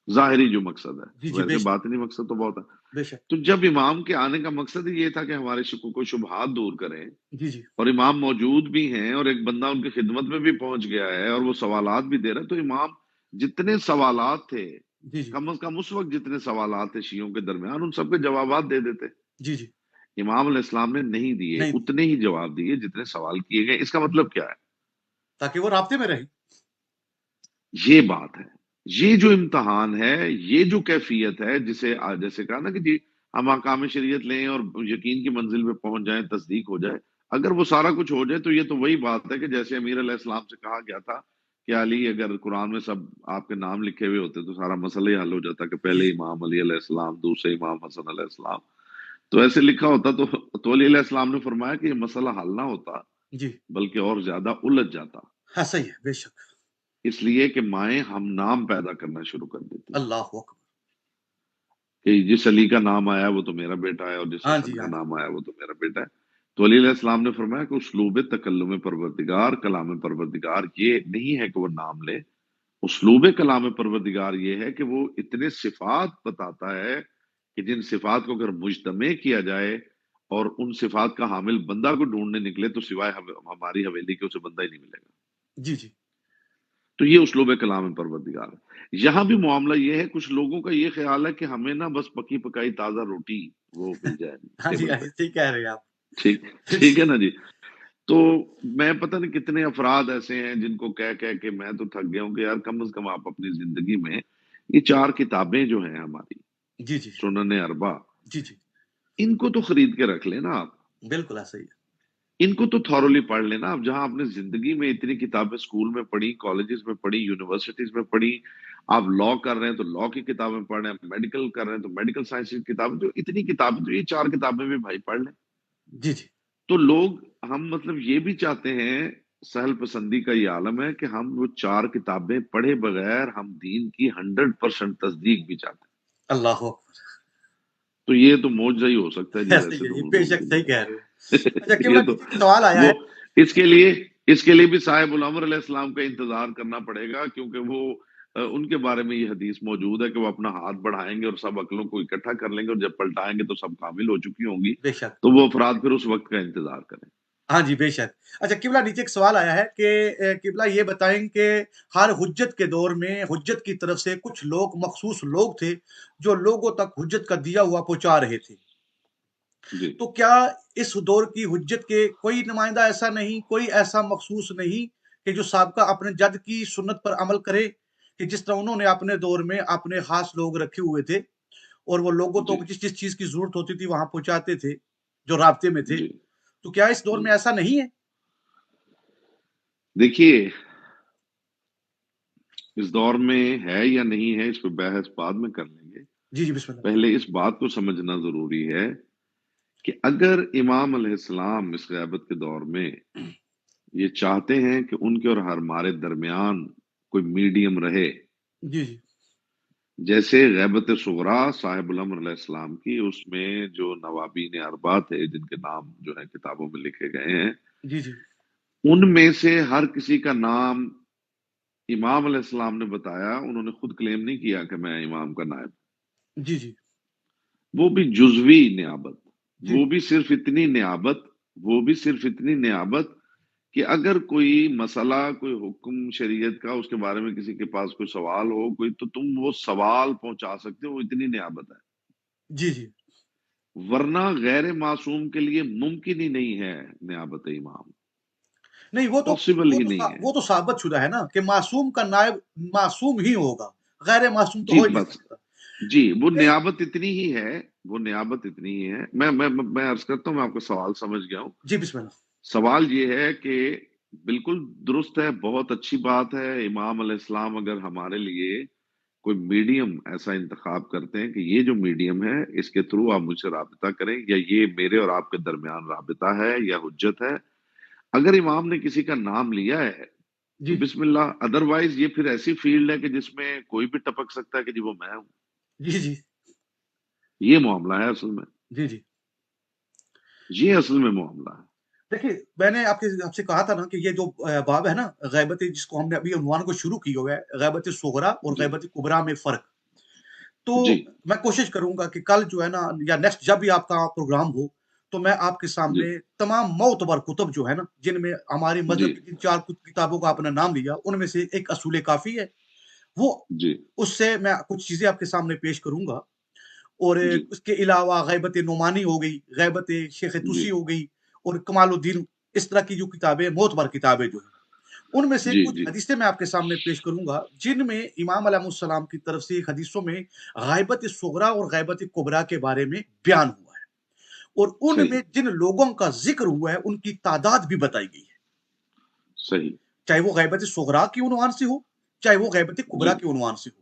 ظاہری جو مقصد ہے، جی جی بے ویسے شک باطنی مقصد تو بہت ہے. بے شک. تو جب امام کے آنے کا مقصد ہی یہ تھا کہ ہمارے شکوک و شبہات دور کریں، جی جی اور امام موجود بھی ہیں، اور ایک بندہ ان کی خدمت میں بھی پہنچ گیا ہے، اور وہ سوالات بھی دے رہا ہے، تو امام جتنے سوالات تھے، جی جی کم از کم اس وقت جتنے سوالات تھے شیعوں کے درمیان، ان سب کے جوابات دے دیتے. جی جی امام علیہ السلام نے نہیں دیے، نہیں اتنے ہی جواب دیے جتنے سوال کیے گئے. اس کا مطلب کیا ہے؟ تاکہ وہ رابطے میں رہیں. یہ بات ہے. یہ جو امتحان ہے، یہ جو کیفیت ہے، جسے جیسے کہا نا کہ جی ہم احکام شریعت لیں اور یقین کی منزل پہ پہنچ جائیں، تصدیق ہو جائے. اگر وہ سارا کچھ ہو جائے تو یہ تو وہی بات ہے کہ جیسے امیر علیہ السلام سے کہا گیا تھا کہ علی، اگر قرآن میں سب آپ کے نام لکھے ہوئے ہوتے تو سارا مسئلہ ہی حل ہو جاتا کہ جی پہلے جی امام علی علیہ السلام، دوسرے امام حسن علیہ السلام. تو ایسے لکھا ہوتا تو علی علیہ السلام نے فرمایا کہ یہ مسئلہ حل نہ ہوتا جی بلکہ اور زیادہ الجھ جاتا، ہاں صحیح ہے بے شک اس لیے کہ مائیں ہم نام پیدا کرنا شروع کر دیتی ہیں اللہ اکبر کہ جس علی کا نام آیا وہ تو میرا بیٹا ہے اور جس ہاں حسن جی کا ہاں جی نام آیا وہ تو میرا بیٹا ہے۔ تو علی علیہ السلام نے فرمایا کہ اسلوب تکلم پروردگار کلام پروردگار یہ نہیں ہے کہ وہ نام لے، اسلوب کلام پروردگار یہ ہے کہ وہ اتنے صفات بتاتا ہے کہ جن صفات کو اگر مجتمع کیا جائے اور ان صفات کا حامل بندہ کو ڈھونڈنے نکلے تو سوائے ہماری حویلی کے اسے بندہ ہی نہیں ملے گا۔ جی جی تو یہ اسلوب کلام پروردگار ہے۔ یہاں بھی معاملہ یہ ہے، کچھ لوگوں کا یہ خیال ہے کہ ہمیں نا بس پکی پکائی تازہ روٹی وہ مل جائے ہاں جی ٹیبل ہاں پہ، جی ٹھیک کہہ رہے ہیں آپ ٹھیک ٹھیک ہے نا جی۔ تو میں پتہ نہیں کتنے افراد ایسے ہیں جن کو کہہ کے میں تو تھک گیا ہوں کہ یار کم از کم آپ اپنی زندگی میں یہ 4 کتابیں جو ہیں ہماری جی جی سنن اربع، جی جی ان کو تو خرید کے رکھ لینا آپ، بالکل ایسا ہی ہے ان کو تو تھورلی پڑھ لینا آپ۔ جہاں آپ نے زندگی میں اتنی کتابیں اسکول میں پڑھی، کالجز میں پڑھی، یونیورسٹیز میں پڑھی، آپ لا کر رہے ہیں تو لا کی کتابیں پڑھ رہے ہیں، میڈیکل کر رہے ہیں تو میڈیکل سائنس کی کتابیں، تو اتنی کتابیں تو یہ 4 کتابیں بھی بھائی پڑھ لیں۔ جی جی تو لوگ، ہم مطلب یہ بھی چاہتے ہیں، سہل پسندی کا یہ عالم ہے کہ ہم وہ 4 کتابیں پڑھے بغیر ہم دین کی 100% تصدیق بھی چاہتے ہیں۔ اللہ اکبر تو یہ تو معجزہ ہی ہو سکتا ہے جی، ایسا ویسے ہی ہے تو یہ بے حضور شک کی صحیح کہہ رہے ہیں اچھا دعا قبلہ یہ تو نیچے ایک سوال آیا وہ ہے اس کے لیے بھی صاحب الامر علیہ السلام کا انتظار کرنا پڑے گا، کیونکہ وہ ان کے بارے میں یہ حدیث موجود ہے کہ وہ اپنا ہاتھ بڑھائیں گے اور سب عقلوں کو اکٹھا کر لیں گے، اور جب پلٹائیں گے تو سب کامل ہو چکی ہوں گی، بے شک تو وہ افراد پھر اس وقت کا انتظار کریں۔ ہاں جی بے شک اچھا قبلہ نیچے ایک سوال آیا ہے کہ قبلہ یہ بتائیں کہ ہر حجت کے دور میں حجت کی طرف سے کچھ لوگ مخصوص لوگ تھے جو لوگوں تک حجت کا دیا ہوا پہنچا رہے تھے، جی تو کیا اس دور کی حجت کے کوئی نمائندہ ایسا نہیں، کوئی ایسا مخصوص نہیں کہ جو سابقہ اپنے جد کی سنت پر عمل کرے کہ جس طرح انہوں نے اپنے دور میں اپنے خاص لوگ رکھے ہوئے تھے اور وہ لوگوں جی تو جس جس چیز کی ضرورت ہوتی تھی وہاں پہنچاتے تھے جو رابطے میں تھے، جی تو کیا اس دور جی میں ایسا نہیں ہے؟ دیکھیے، اس دور میں ہے یا نہیں ہے اس پہ بحث بعد میں کر لیں گے، جی جی بسم اللہ پہلے اس بات کو سمجھنا ضروری ہے کہ اگر امام علیہ السلام اس غیبت کے دور میں یہ چاہتے ہیں کہ ان کے اور ہمارے درمیان کوئی میڈیم رہے، جی جی جیسے غیبت صغرا صاحب الامر علیہ السلام کی، اس میں جو نوابین اربعہ تھے جن کے نام جو ہے کتابوں میں لکھے گئے ہیں، جی جی ان میں سے ہر کسی کا نام امام علیہ السلام نے بتایا، انہوں نے خود کلیم نہیں کیا کہ میں امام کا نائب، جی جی وہ بھی جزوی نیابت، جی وہ بھی صرف اتنی نیابت، وہ بھی صرف اتنی نیابت کہ اگر کوئی مسئلہ، کوئی حکم شریعت کا، اس کے بارے میں کسی کے پاس کوئی سوال ہو کوئی، تو تم وہ سوال پہنچا سکتے ہو، وہ اتنی نیابت ہے۔ جی جی ورنہ غیر معصوم کے لیے ممکن ہی نہیں ہے نیابت امام، نہیں پاسبل ہی نہیں ہے۔ وہ تو ثابت شدہ ہے نا کہ معصوم کا نائب معصوم ہی ہوگا، غیر معصوم تو جی ہو ہی نہیں بس، سکتا جی وہ کہ نیابت اتنی ہی ہے، وہ نیابت اتنی ہی ہے۔ میں عرض کرتا ہوں، میں آپ کا سوال سمجھ گیا ہوں۔ جی بسم اللہ سوال یہ ہے کہ بالکل درست ہے، بہت اچھی بات ہے، امام علیہ السلام اگر ہمارے لیے کوئی میڈیم ایسا انتخاب کرتے ہیں کہ یہ جو میڈیم ہے اس کے تھرو آپ مجھ سے رابطہ کریں، یا یہ میرے اور آپ کے درمیان رابطہ ہے یا حجت ہے، اگر امام نے کسی کا نام لیا ہے تو جی بسم اللہ، ادروائز یہ پھر ایسی فیلڈ ہے کہ جس میں کوئی بھی ٹپک سکتا ہے کہ جی وہ میں ہوں۔ جی جی یہ معاملہ ہے اصل میں، جی جی یہ اصل میں معاملہ ہے۔ دیکھیے میں نے آپ سے کہا تھا نا کہ یہ جو باب ہے نا غیبت جس کو ہم نے ابھی عنوان کو شروع کی ہوا ہے غیبت صغرا اور جی غیبت کبرا میں فرق، تو جی میں کوشش کروں گا کہ کل جو ہے نا یا نیکسٹ جب بھی آپ کا پروگرام ہو تو میں آپ کے جی سامنے تمام معتبر کتب جو ہے نا جن میں ہماری جی مذہب کی جن 4 کتابوں کا آپ نے نام لیا ان میں سے ایک اصول کافی ہے، وہ جی اس سے میں کچھ چیزیں آپ کے سامنے پیش کروں گا، اور جی اس کے علاوہ غیبت نعمانی ہو گئی، غیبت شیخ جی توسی ہو گئی، اور کمال الدین، اس طرح کی جو کتابیں معتبر کتابیں جو ہیں ان میں سے جی کچھ جی حدیثیں میں آپ کے سامنے پیش کروں گا جن میں امام علیہ السلام کی طرف سے حدیثوں میں غیبت صغرا اور غیبت کبرا کے بارے میں بیان ہوا ہے، اور ان صحیح میں جن لوگوں کا ذکر ہوا ہے ان کی تعداد بھی بتائی گئی ہے، صحیح چاہے وہ غیبت صغرا کی عنوان سے ہو چاہے وہ غیبت جی کبرا کے عنوان سے ہو،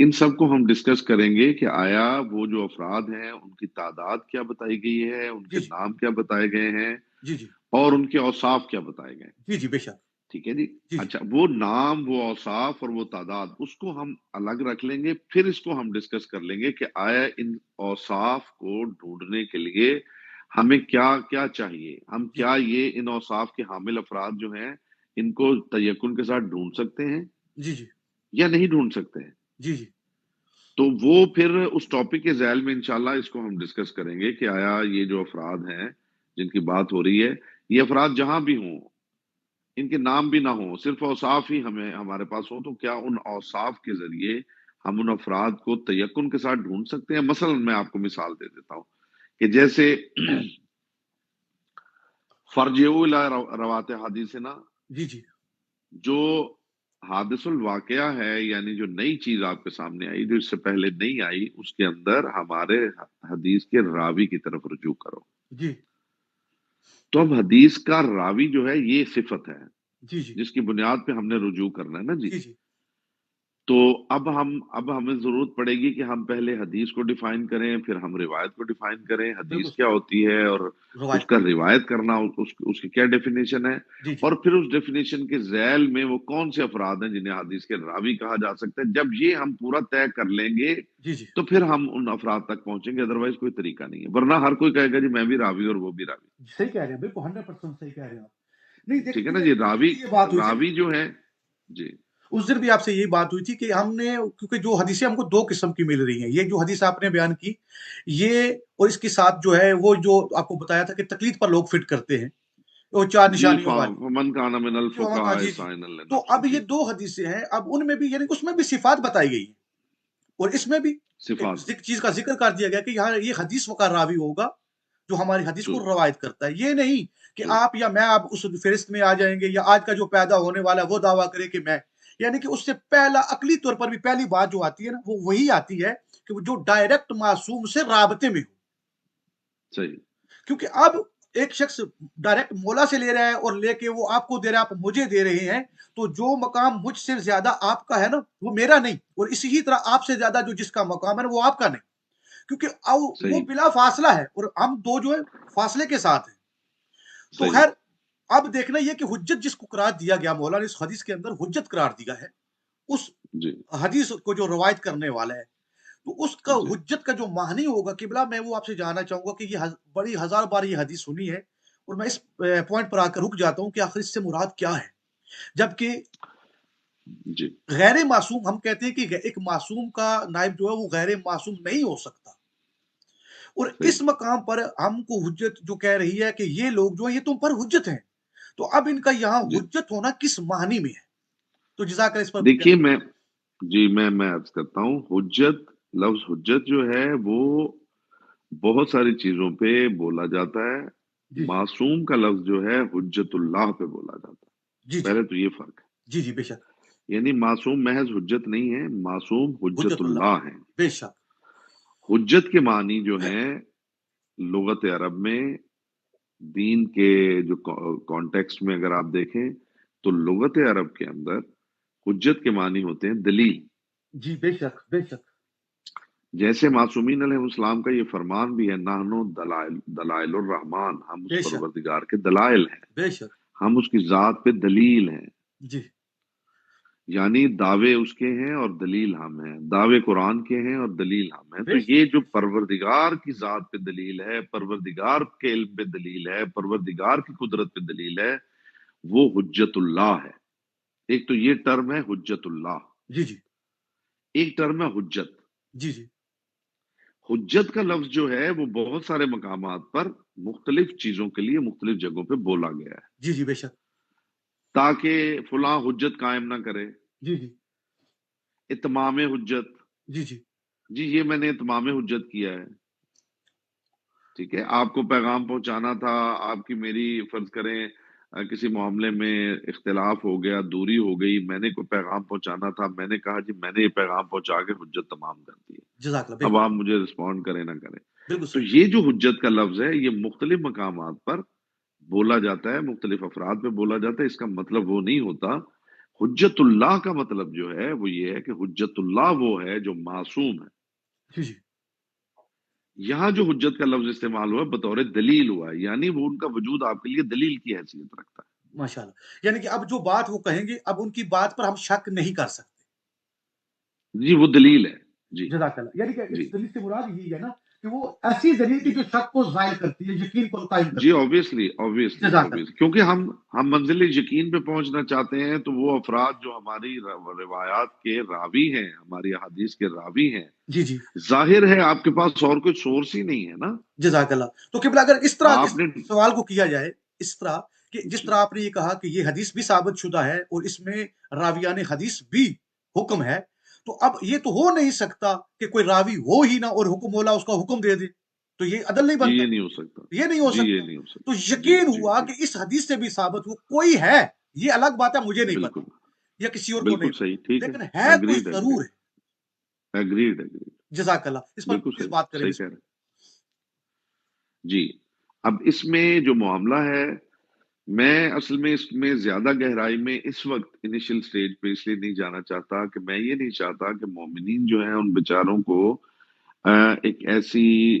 ان سب کو ہم ڈسکس کریں گے کہ آیا وہ جو افراد ہیں ان کی تعداد کیا بتائی گئی ہے، ان جی کے جی نام کیا بتائے گئے ہیں، جی جی اور ان کے اوصاف کیا بتائے گئے ہیں۔ جی جی بے شک ٹھیک ہے جی۔ جی جی اچھا، وہ نام، وہ اوصاف اور وہ تعداد، اس کو ہم الگ رکھ لیں گے، پھر اس کو ہم ڈسکس کر لیں گے کہ آیا ان اوصاف کو ڈھونڈنے کے لیے ہمیں کیا کیا چاہیے، ہم جی کیا یہ ان اوصاف کے حامل افراد جو ہیں ان کو تیقن کے ساتھ ڈھونڈ سکتے ہیں جی جی یا نہیں ڈھونڈ سکتے ہیں۔ جی جی تو وہ پھر اس ٹاپک کے ذیل میں انشاءاللہ اس کو ہم ڈسکس کریں گے کہ آیا یہ جو افراد ہیں جن کی بات ہو رہی ہے، یہ افراد جہاں بھی ہوں، ان کے نام بھی نہ ہوں، صرف اوصاف ہی ہمارے پاس ہوں، تو کیا ان اوصاف کے ذریعے ہم ان افراد کو تیقن کے ساتھ ڈھونڈ سکتے ہیں؟ مثلا میں آپ کو مثال دے دیتا ہوں کہ جیسے فرجعوا الی روات حدیثنا، جی جی جو حادث الواقعہ ہے، یعنی جو نئی چیز آپ کے سامنے آئی جو اس سے پہلے نہیں آئی، اس کے اندر ہمارے حدیث کے راوی کی طرف رجوع کرو۔ جی تو اب حدیث کا راوی جو ہے یہ صفت ہے جی جی جس کی بنیاد پہ ہم نے رجوع کرنا ہے نا جی۔ جی جی تو اب ہمیں ضرورت پڑے گی کہ ہم پہلے حدیث کو ڈیفائن کریں، پھر ہم روایت کو ڈیفائن کریں، بالکل حدیث کیا صحیح ہوتی ہے اور اس روایت کا روایت کرنا، اس کی کیا ڈیفینیشن ہے، جی جی اور پھر اس ڈیفینیشن کے ذیل میں وہ کون سے افراد ہیں جنہیں حدیث کے راوی کہا جا سکتا ہے۔ جب یہ ہم پورا طے کر لیں گے جی جی تو پھر ہم ان افراد تک پہنچیں گے، ادروائز کوئی طریقہ نہیں ہے، ورنہ ہر کوئی کہے گا جی میں بھی راوی اور وہ بھی راوی۔ صحیح کہہ رہے ہیں بالکل 100% صحیح کہہ رہے ہیں آپ نہیں ٹھیک ہے دیکھیں نا کہ جی؟ اس دن راوی، بھی یہ بات ہوئی تھی راوی جو ہے جی اس دن بھی آپ سے یہی بات ہوئی تھی کہ ہم نے کیونکہ جو حدیثیں ہم کو دو قسم کی مل رہی ہیں یہ جو حدیث آپ نے بیان کی یہ اور اس کے ساتھ جو ہے وہ جو آپ کو بتایا تھا کہ تقلید پر لوگ فٹ کرتے ہیں وہ چار جی، نشانیوں والی فمن کان من جو ہاں الفقهاء جی جی سائنا تو لنفسه، اب جی، یہ دو حدیثیں ہیں اب ان میں بھی یعنی اس میں بھی صفات بتائی گئی ہیں اور اس میں بھی ایک صفات، چیز کا ذکر کر دیا گیا کہ یہاں یہ حدیث کا راوی ہوگا جو ہماری حدیث کو ٹرو روایت کرتا ہے یہ نہیں کہ ٹرو، آپ یا میں آپ اس فہرست میں آ جائیں گے یا آج کا جو پیدا ہونے والا ہے وہ دعویٰ کرے کہ میں یعنی کہ اس سے پہلا عقلی طور پر بھی پہلی بات جو آتی ہے نا وہ وہی آتی ہے کہ وہ جو ڈائریکٹ معصوم سے رابطے میں ہو صحیح، کیونکہ اب ایک شخص ڈائریکٹ مولا سے لے رہا ہے اور لے کے وہ آپ کو دے رہا ہے آپ مجھے دے رہے ہیں تو جو مقام مجھ سے زیادہ آپ کا ہے نا وہ میرا نہیں اور اسی طرح آپ سے زیادہ جو جس کا مقام ہے وہ آپ کا نہیں کیونکہ وہ صحیح، بلا فاصلہ ہے اور ہم دو جو ہے فاصلے کے ساتھ ہیں تو صحیح، خیر اب دیکھنا یہ کہ حجت جس کو قرار دیا گیا مولا نے اس حدیث کے اندر حجت قرار دیا ہے اس جی، حدیث کو جو روایت کرنے والا ہے تو اس کا جی، حجت کا جو معنی ہوگا قبلہ میں وہ آپ سے جاننا چاہوں گا کہ یہ بڑی ہزار بار یہ حدیث سنی ہے اور میں اس پوائنٹ پر آ کر رک جاتا ہوں کہ آخر اس سے مراد کیا ہے جبکہ جی، غیر معصوم ہم کہتے ہیں کہ ایک معصوم کا نائب جو ہے وہ غیر معصوم نہیں ہو سکتا اور صحیح۔ اس مقام پر ہم کو حجت جو کہہ رہی ہے کہ یہ لوگ جو ہیں یہ تم پر حجت ہیں تو اب ان کا یہاں جی، حجت ہونا کس معنی میں ہے تو جزاک اللہ اس پر دیکھیے میں عرض کرتا ہوں، حجت، لفظ حجت جو ہے وہ بہت ساری چیزوں پہ بولا جاتا ہے۔ جی جی معصوم کا لفظ جو ہے حجت اللہ پہ بولا جاتا جی ہے، جی پہلے تو یہ فرق جی جی بے شک ہے، یعنی معصوم محض حجت نہیں ہے، معصوم حجت حجت اللہ اللہ ہے۔ بے شک حجت کے معنی جو ہیں لغت عرب میں، دین کے جو کانٹیکسٹ میں اگر آپ دیکھیں تو لغت عرب کے اندر حجت کے معنی ہوتے ہیں دلیل۔ جی بے شک بے شک جیسے معصومین علیہ السلام کا یہ فرمان بھی ہے، نحنو دلائل الرحمن، ہم اس بے شک پروردگار کے دلائل ہیں، بے شک ہم اس کی ذات پہ دلیل ہیں، جی یعنی دعوے اس کے ہیں اور دلیل ہم ہیں، دعوے قرآن کے ہیں اور دلیل ہم ہیں۔ تو بے شک یہ جو پروردگار کی ذات پہ دلیل ہے، پروردگار کے علم پہ دلیل ہے، پروردگار کی قدرت پہ دلیل ہے، وہ حجت اللہ ہے۔ ایک تو یہ ٹرم ہے حجت اللہ، جی جی ایک ٹرم ہے حجت۔ جی جی حجت کا لفظ جو ہے وہ بہت سارے مقامات پر مختلف چیزوں کے لیے مختلف جگہوں پہ بولا گیا ہے، جی جی بے شک تاکہ فلاں حجت قائم نہ کرے، جی جی اتمام حجت، جی جی جی یہ میں نے اتمام حجت کیا ہے، ٹھیک ہے، آپ کو پیغام پہنچانا تھا، آپ کی میری فرض کریں کسی معاملے میں اختلاف ہو گیا، دوری ہو گئی، میں نے کوئی پیغام پہنچانا تھا، میں نے کہا جی میں نے یہ پیغام پہنچا کے حجت تمام کر دی ہے، جزاک اللہ اب بالکل آپ مجھے رسپونڈ کریں نہ کریں۔ بالکل تو صحیح یہ جو حجت کا لفظ ہے یہ مختلف مقامات پر بولا جاتا ہے، مختلف افراد پہ بولا جاتا ہے، اس کا مطلب وہ نہیں ہوتا حجت اللہ کا مطلب جو ہے وہ یہ ہے کہ حجت اللہ وہ ہے جو معصوم ہے. جی جی یہاں جو حجت کا لفظ استعمال ہوا بطور دلیل ہوا ہے، یعنی وہ ان کا وجود آپ کے لیے دلیل کی حیثیت رکھتا ہے. ماشاء اللہ، یعنی کہ اب جو بات وہ کہیں گے اب ان کی بات پر ہم شک نہیں کر سکتے. جی وہ دلیل ہے. جی جزاک اللہ، یعنی کہ جی اس دلیل سے مراد یہی ہے نا کہ وہ ایسی دلیل کی جو شک کو زائل کرتی ہے، یقین کو قائم جی کرتی آبویسلی ہے. آبویسلی جزاک اللہ. آبویسلی کیونکہ ہم منزل یقین پہ پہنچنا چاہتے ہیں، تو وہ افراد جو ہماری روایات کے راوی ہیں، ہماری احادیث کے راوی ہیں، جی جی ظاہر ہے آپ کے پاس اور کوئی سورس ہی نہیں ہے نا. جزاک اللہ. تو قبلہ اگر اس طرح اس آپ نے سوال کو کیا جائے، اس طرح کہ جس جی طرح آپ نے یہ کہا کہ یہ حدیث بھی ثابت شدہ ہے اور اس میں راویان حدیث بھی حکم ہے، تو اب یہ تو ہو نہیں سکتا کہ کوئی راوی ہو ہی نہ اور حکم مولا اس کا حکم دے دے، تو یہ عدل نہیں جی بنتا، یہ نہیں ہو سکتا. یہ نہیں ہو جی یہ سکتا. نہیں ہو تو سکتا. جی یقین جی ہوا جی کہ اس حدیث سے بھی ثابت ہو کوئی ہے، یہ الگ بات ہے مجھے نہیں پتا بالکل یا کسی اور کو نہیں بالکل صحیح. پتا، ٹھیک ہے. لیکن ہے کوئی اگریڈ ضرور اگریڈ ہے. Agreed agreed. جزاک اللہ، اس پر بالکل اس صحیح بات کریں صحیح بسم کہہ رہے ہیں. جی اب اس میں جو معاملہ ہے، میں اصل میں اس میں زیادہ گہرائی میں اس وقت انیشل سٹیج پہ اس لیے نہیں جانا چاہتا کہ میں یہ نہیں چاہتا کہ مومنین جو ہیں ان بیچاروں کو ایک ایسی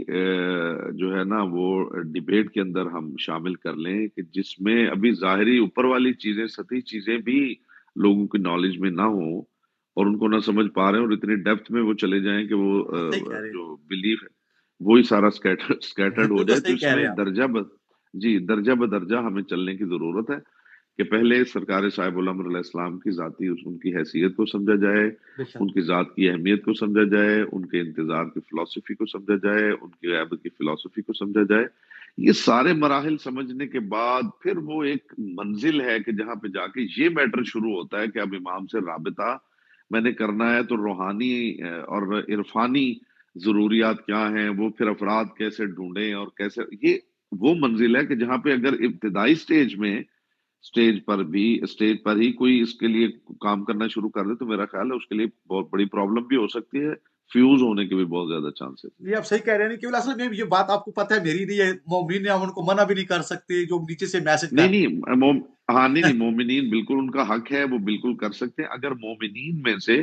جو ہے نا وہ ڈیبیٹ کے اندر ہم شامل کر لیں کہ جس میں ابھی ظاہری اوپر والی چیزیں سطحی چیزیں بھی لوگوں کی نالج میں نہ ہوں اور ان کو نہ سمجھ پا رہے ہیں، اور اتنی ڈیپتھ میں وہ چلے جائیں کہ وہ صحیح کہہ رہے جو بلیف ہے وہی سارا ہیں، سکیٹرڈ ہو بالکل جائے. تو صحیح اس کہہ رہے میں ہیں آپ. جی درجہ بدرجہ ہمیں چلنے کی ضرورت ہے کہ پہلے سرکار صاحب الامر علیہ السلام کی ذاتی ان کی حیثیت کو سمجھا جائے، بے شک. ان کی ذات کی اہمیت کو سمجھا جائے، ان کے انتظار کی فلسفی کو سمجھا جائے، ان کی غیبت کی فلسفی کو سمجھا جائے. یہ سارے مراحل سمجھنے کے بعد پھر وہ ایک منزل ہے کہ جہاں پہ جا کے یہ میٹر شروع ہوتا ہے کہ اب امام سے رابطہ میں نے کرنا ہے تو روحانی اور عرفانی ضروریات کیا ہیں، وہ پھر افراد کیسے ڈھونڈیں اور کیسے. یہ وہ منزل ہے کہ جہاں پہ اگر ابتدائی اسٹیج پر ہی کوئی اس کے لیے کام کرنا شروع کر دے تو میرا خیال ہے اس کے لیے بہت بڑی پرابلم بھی ہو سکتی ہے، فیوز ہونے کے بھی بہت زیادہ چانسز ہیں. یہ آپ صحیح کہہ رہے ہیں، کیونکہ اصل میں یہ بات آپ کو پتہ ہے میری نہیں ہے، مومنین ہم ان کو منع بھی نہیں کر سکتے جو نیچے سے میسج نہیں کر نہیں ہاں نہیں نہیں مومنین بالکل ان کا حق ہے، وہ بالکل کر سکتے ہیں. اگر مومنین میں سے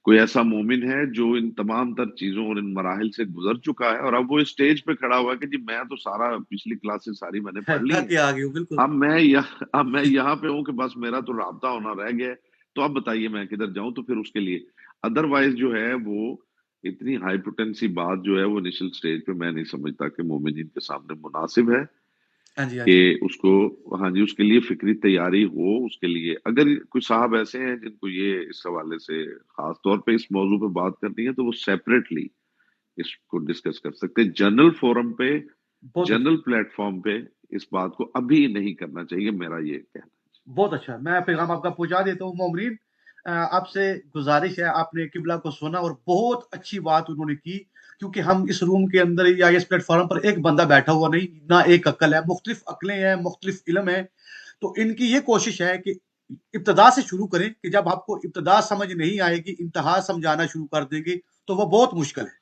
کوئی ایسا مومن ہے جو ان تمام تر چیزوں اور ان مراحل سے گزر چکا ہے اور اب وہ اسٹیج پہ کھڑا ہوا ہے کہ جی میں تو سارا پچھلی کلاسز ساری میں نے پڑھ لی کر ہیں، کے آگے ہوں بالکل. اب میں یہاں پہ ہوں کہ بس میرا تو رابطہ ہونا رہ گیا ہے، تو اب بتائیے میں کدھر جاؤں. تو پھر اس کے لیے ادروائز جو ہے وہ اتنی ہائی پوٹینسی بات جو ہے وہ انیشل سٹیج پہ میں نہیں سمجھتا کہ مومنین کے سامنے مناسب ہے ہاں جی ہاں کہ جی. اس کو. ہاں جی اس کے لیے فکری تیاری ہو. اس کے لیے اگر کچھ صاحب ایسے ہیں جن کو یہ اس حوالے سے خاص طور پہ اس موضوع پہ بات کرنی ہے تو وہ سیپریٹلی اس کو ڈسکس کر سکتے ہیں. جنرل فورم پہ بہت اچھا، جنرل پلیٹ فارم پہ اس بات کو ابھی نہیں کرنا چاہیے، میرا یہ کہنا بہت اچھا. میں پیغام آپ کا پہنچا دیتا ہوں مومنین. آپ سے گزارش ہے، آپ نے قبلہ کو سنا اور بہت اچھی بات انہوں نے کی، کیونکہ ہم اس روم کے اندر یا اس پلیٹ فارم پر ایک بندہ بیٹھا ہوا نہیں، نہ ایک عقل ہے، مختلف عقلیں ہیں، مختلف علم ہے. تو ان کی یہ کوشش ہے کہ ابتدا سے شروع کریں کہ جب آپ کو ابتدا سمجھ نہیں آئے گی انتہا سمجھانا شروع کر دیں گے تو وہ بہت مشکل ہے.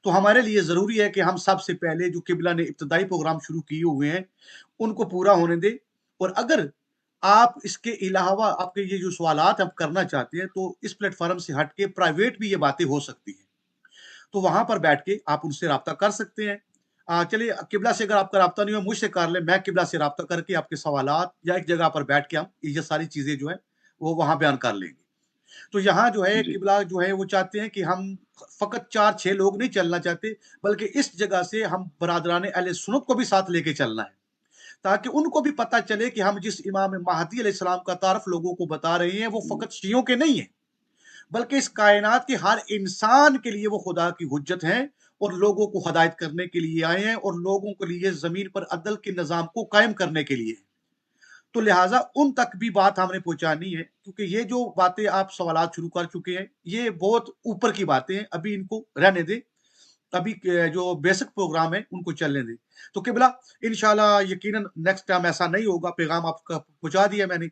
تو ہمارے لیے ضروری ہے کہ ہم سب سے پہلے جو قبلہ نے ابتدائی پروگرام شروع کیے ہوئے ہیں ان کو پورا ہونے دیں. اور اگر آپ اس کے علاوہ آپ کے یہ جو سوالات آپ کرنا چاہتے ہیں تو اس پلیٹ فارم سے ہٹ کے پرائیویٹ بھی یہ باتیں ہو سکتی ہیں، تو وہاں پر بیٹھ کے آپ ان سے رابطہ کر سکتے ہیں. چلیے قبلہ سے اگر آپ کا رابطہ نہیں ہو مجھ سے کر لیں، میں قبلہ سے رابطہ کر کے آپ کے سوالات یا ایک جگہ پر بیٹھ کے ہم یہ ساری چیزیں جو ہے وہ وہاں بیان کر لیں گے. تو یہاں جو ہے ہے. جی قبلہ جو ہے وہ چاہتے ہیں کہ ہم فقط 4-6 لوگ نہیں چلنا چاہتے، بلکہ اس جگہ سے ہم برادران اہل سنت کو بھی ساتھ لے کے چلنا ہے، تاکہ ان کو بھی پتہ چلے کہ ہم جس امام مہدی علیہ السلام کا تعارف لوگوں کو بتا رہے ہیں وہ فقط شیعوں کے نہیں ہیں، بلکہ اس کائنات کے ہر انسان کے لیے وہ خدا کی حجت ہیں اور لوگوں کو ہدایت کرنے کے لیے آئے ہیں اور لوگوں کے لیے زمین پر عدل کے نظام کو قائم کرنے کے لیے. تو لہٰذا ان تک بھی بات ہم نے پہنچانی ہے، کیونکہ یہ جو باتیں آپ سوالات شروع کر چکے ہیں یہ بہت اوپر کی باتیں ہیں، ابھی ان کو رہنے دیں، ابھی جو بیسک پروگرام ہے ان کو چلنے دیں. تو قبلہ انشاءاللہ یقیناً نیکسٹ ٹائم ایسا نہیں ہوگا، پیغام آپ کا پہنچا دیا میں نے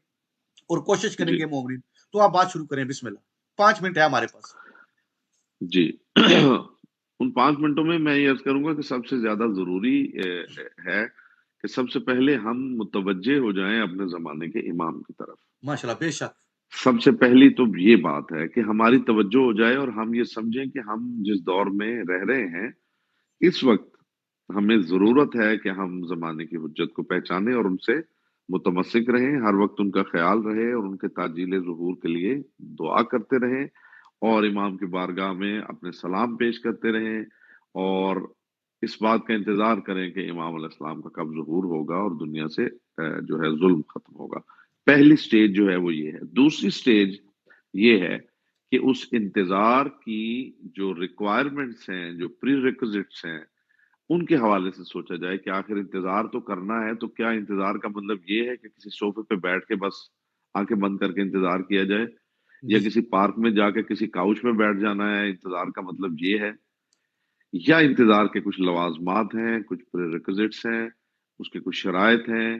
اور کوشش کریں جی گے مومنین. تو آپ بات شروع کریں، بسم اللہ. 5 منٹ ہے ہمارے پاس. جی ان 5 منٹوں میں یہ عرض کروں گا کہ سب سے زیادہ ضروری ہے کہ سب سے پہلے ہم متوجہ ہو جائیں اپنے زمانے کے امام کی طرف. ماشاء اللہ، بے شک. سب سے پہلی تو یہ بات ہے کہ ہماری توجہ ہو جائے اور ہم یہ سمجھیں کہ ہم جس دور میں رہ رہے ہیں اس وقت ہمیں ضرورت ہے کہ ہم زمانے کی حجت کو پہچانیں اور ان سے متمسک رہیں، ہر وقت ان کا خیال رہے اور ان کے تعجیل ظہور کے لیے دعا کرتے رہیں اور امام کی بارگاہ میں اپنے سلام پیش کرتے رہیں اور اس بات کا انتظار کریں کہ امام علیہ السلام کا کب ظہور ہوگا اور دنیا سے جو ہے ظلم ختم ہوگا۔ پہلی سٹیج جو ہے وہ یہ ہے۔ دوسری سٹیج یہ ہے کہ اس انتظار کی جو ریکوائرمنٹس ہیں، جو پری ریکوزٹس ہیں، ان کے حوالے سے سوچا جائے کہ آخر انتظار تو کرنا ہے، تو کیا انتظار کا مطلب یہ ہے کہ کسی صوفے پہ بیٹھ کے بس آنکھیں بند کر کے انتظار کیا جائے، یا جی جی کسی پارک میں جا کے کسی کاؤچ میں بیٹھ جانا ہے؟ انتظار کا مطلب یہ ہے، یا انتظار کے کچھ لوازمات ہیں، کچھ پریریکوزٹس ہیں، اس کے کچھ شرائط ہیں،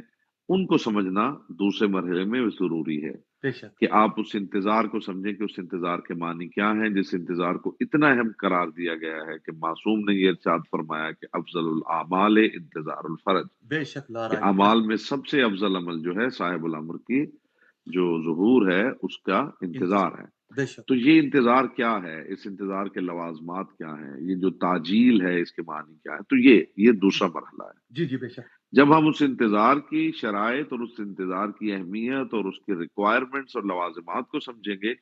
ان کو سمجھنا دوسرے مرحلے میں ضروری ہے بے شک کہ آپ اس انتظار کو سمجھیں کہ اس انتظار کے معنی کیا ہیں، جس انتظار کو اتنا اہم قرار دیا گیا ہے کہ معصوم نے یہ ارشاد فرمایا کہ افضل الاعمال انتظار الفرج، بے شک لا کہ رائے اعمال میں سب سے افضل عمل جو ہے صاحب الامر کی جو ظہور ہے اس کا انتظار انتظار ہے۔ بے شک تو یہ انتظار کیا ہے، اس انتظار کے لوازمات کیا ہیں، یہ جو تعجیل ہے اس کے معنی کیا ہے، تو یہ دوسرا مرحلہ ہے۔ جی جی بے شک جب ہم اس انتظار کی شرائط اور اس انتظار کی اہمیت اور اس کے ریکوائرمنٹس اور لوازمات کو سمجھیں گے،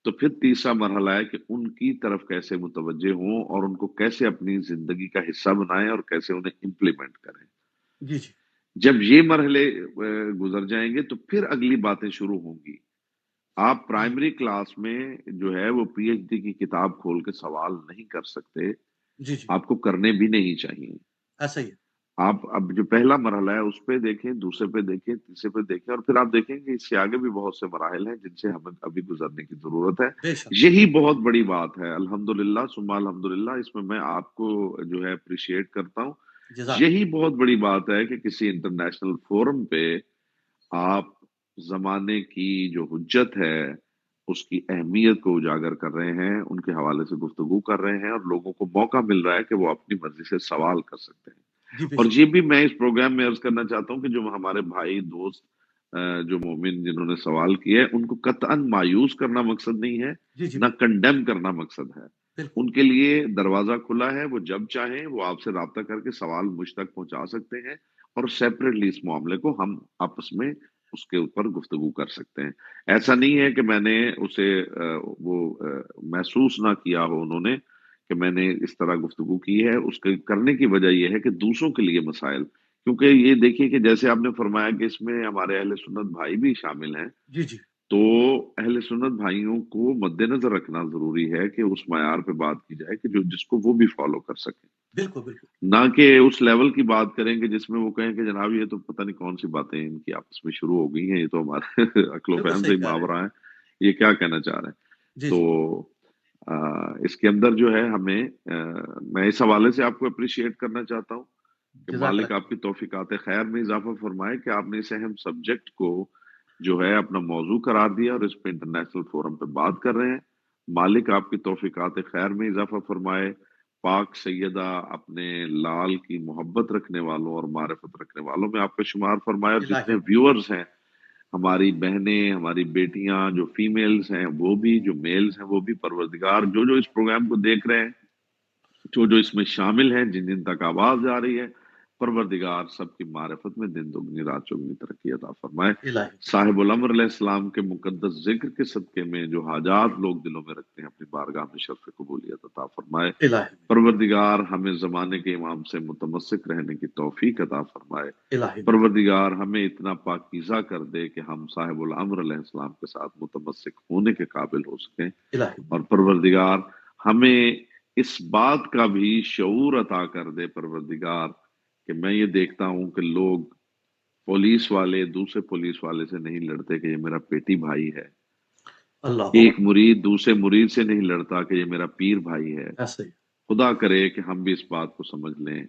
تو پھر تیسرا مرحلہ ہے کہ ان کی طرف کیسے متوجہ ہوں اور ان کو کیسے اپنی زندگی کا حصہ بنائیں اور کیسے انہیں امپلیمنٹ کریں۔ جی جی جب یہ مرحلے گزر جائیں گے تو پھر اگلی باتیں شروع ہوں گی۔ آپ جی پرائمری کلاس میں جو ہے وہ پی ایچ ڈی کی کتاب کھول کے سوال نہیں کر سکتے، جی جی آپ کو کرنے بھی نہیں چاہیے۔ ایسا ہی ہے آپ اب جو پہلا مرحلہ ہے اس پہ دیکھیں، دوسرے پہ دیکھیں، تیسرے پہ دیکھیں، اور پھر آپ دیکھیں کہ اس سے آگے بھی بہت سے مراحل ہیں جن سے ہمیں ابھی گزرنے کی ضرورت ہے۔ بے شک یہی بہت بڑی بات ہے، الحمدللہ ثم الحمدللہ، اس میں میں آپ کو جو ہے اپریشیٹ کرتا ہوں۔ جزاک یہی بہت بڑی بات ہے کہ کسی انٹرنیشنل فورم پہ آپ زمانے کی جو حجت ہے اس کی اہمیت کو اجاگر کر رہے ہیں، ان کے حوالے سے گفتگو کر رہے ہیں، اور لوگوں کو موقع مل رہا ہے کہ وہ اپنی مرضی سے سوال کر سکتے ہیں۔ جی بے اور شک یہ بھی میں اس پروگرام میں عرض کرنا چاہتا ہوں کہ جو ہمارے بھائی دوست جو مومن جنہوں نے سوال کیا ہے، ان کو قطعاً مایوس کرنا مقصد نہیں ہے، جی جی نہ کنڈیم کرنا مقصد ہے۔ بالکل ان کے لیے دروازہ کھلا ہے، وہ جب چاہیں وہ آپ سے رابطہ کر کے سوال مجھ تک پہنچا سکتے ہیں، اور سیپریٹلی اس معاملے کو ہم آپس میں اس کے اوپر گفتگو کر سکتے ہیں۔ ایسا جی نہیں ہے کہ میں نے اسے وہ محسوس نہ کیا ہو انہوں نے کہ میں نے اس طرح گفتگو کی ہے۔ اس کے کرنے کی وجہ یہ ہے کہ دوسروں کے لیے مسائل، کیونکہ یہ دیکھیے کہ جیسے آپ نے فرمایا کہ اس میں ہمارے اہل سنت بھائی بھی شامل ہیں، جی جی تو اہل سنت بھائیوں کو مد نظر رکھنا ضروری ہے کہ اس معیار پہ بات کی جائے کہ جس کو وہ بھی فالو کر سکیں، بالکل بالکل نہ کہ اس لیول کی بات کریں کہ جس میں وہ کہیں کہ جناب یہ تو پتہ نہیں کون سی باتیں ان کی آپس میں شروع ہو گئی ہیں، یہ تو ہمارے عقل و بالکل فہم سے صحیح ہی کہہ رہے ہیں ماورا ہے، یہ کیا کہنا چاہ رہے ہیں؟ جی تو جی اس کے اندر جو ہے ہمیں میں اس حوالے سے آپ کو اپریشیٹ کرنا چاہتا ہوں کہ جزاک مالک اللہ آپ کی توفیقات خیر میں اضافہ فرمائے کہ آپ نے اس اہم سبجیکٹ کو جو ہے اپنا موضوع قرار دیا اور اس پہ انٹرنیشنل فورم پہ بات کر رہے ہیں۔ مالک آپ کی توفیقات خیر میں اضافہ فرمائے۔ پاک سیدہ اپنے لال کی محبت رکھنے والوں اور معرفت رکھنے والوں میں آپ کا شمار فرمائے، اور الہی جتنے ویورز ہیں، ہماری بہنیں، ہماری بیٹیاں جو فیمیلز ہیں وہ بھی، جو میلز ہیں وہ بھی، پروردگار جو اس پروگرام کو دیکھ رہے ہیں، جو اس میں شامل ہیں، جن جن تک آواز جا رہی ہے، پروردگار سب کی معرفت میں دن دگنی رات چوگنی ترقی عطا فرمائے۔ الہی صاحب الامر علیہ السلام کے مقدس ذکر کے صدقے میں جو حاجات لوگ دلوں میں رکھتے ہیں، اپنی بارگاہ میں شرف قبولیت عطا فرمائے۔ الہی پروردگار ہمیں زمانے کے امام سے متمسک رہنے کی توفیق عطا فرمائے۔ الہی پروردگار ہمیں اتنا پاکیزہ کر دے کہ ہم صاحب الامر علیہ السلام کے ساتھ متمسک ہونے کے قابل ہو سکیں، الہی اور پروردگار ہمیں اس بات کا بھی شعور عطا کر دے پروردگار کہ میں یہ دیکھتا ہوں کہ لوگ پولیس والے دوسرے پولیس والے سے نہیں لڑتے کہ یہ میرا پیٹی بھائی ہے، اللہ ایک مرید دوسرے مرید سے نہیں لڑتا کہ یہ میرا پیر بھائی ہے۔ ایسے ہی خدا کرے کہ ہم بھی اس بات کو سمجھ لیں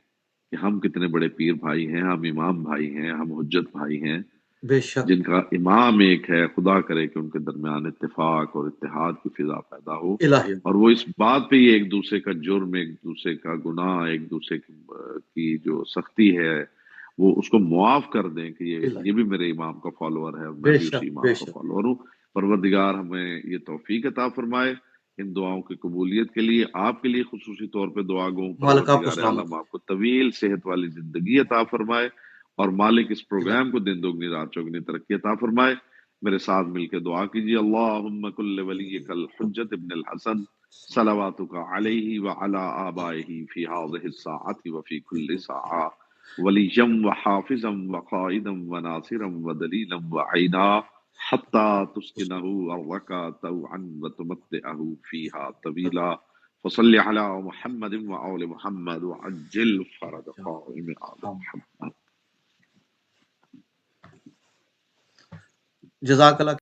کہ ہم کتنے بڑے پیر بھائی ہیں، ہم امام بھائی ہیں، ہم حجت بھائی ہیں، بے شک جن کا امام ایک ہے۔ خدا کرے کہ ان کے درمیان اتفاق اور اتحاد کی فضا پیدا ہو، الہی اور وہ اس بات پہ ہی ایک دوسرے کا جرم، ایک دوسرے کا گناہ، ایک دوسرے کی جو سختی ہے وہ اس کو معاف کر دیں کہ یہ الہی بھی میرے امام کا فالوور ہے اور میں بے بھی شک اسی بے امام کا شک فالوور ہوں۔ پروردگار ہمیں یہ توفیق عطا فرمائے ان دعاؤں کی قبولیت کے لیے. آپ کے لیے خصوصی طور پہ دعا گوں مالک آپ کو پروردگار عالم سلامت. آپ کو طویل صحت والی زندگی عطا فرمائے اور مالک اس پروگرام کو دن دگنی رات چوگنی ترقی عطا فرمائے. میرے ساتھ مل کے دعا کیجیے. اللہم کل ولیک الحجت ابن الحسن صلواتک علیہ وعلی آبائہ فی هذه الساعة وفی کل ساعة ولیم وحافظا وقائدا وناصرا ودلیلا وعینا حتى تسكنه أرضك طوعا وتمتعه فيها طويلا. فصل على محمد وآل محمد وعجل فرج قائم آل محمد. جزاک اللہ.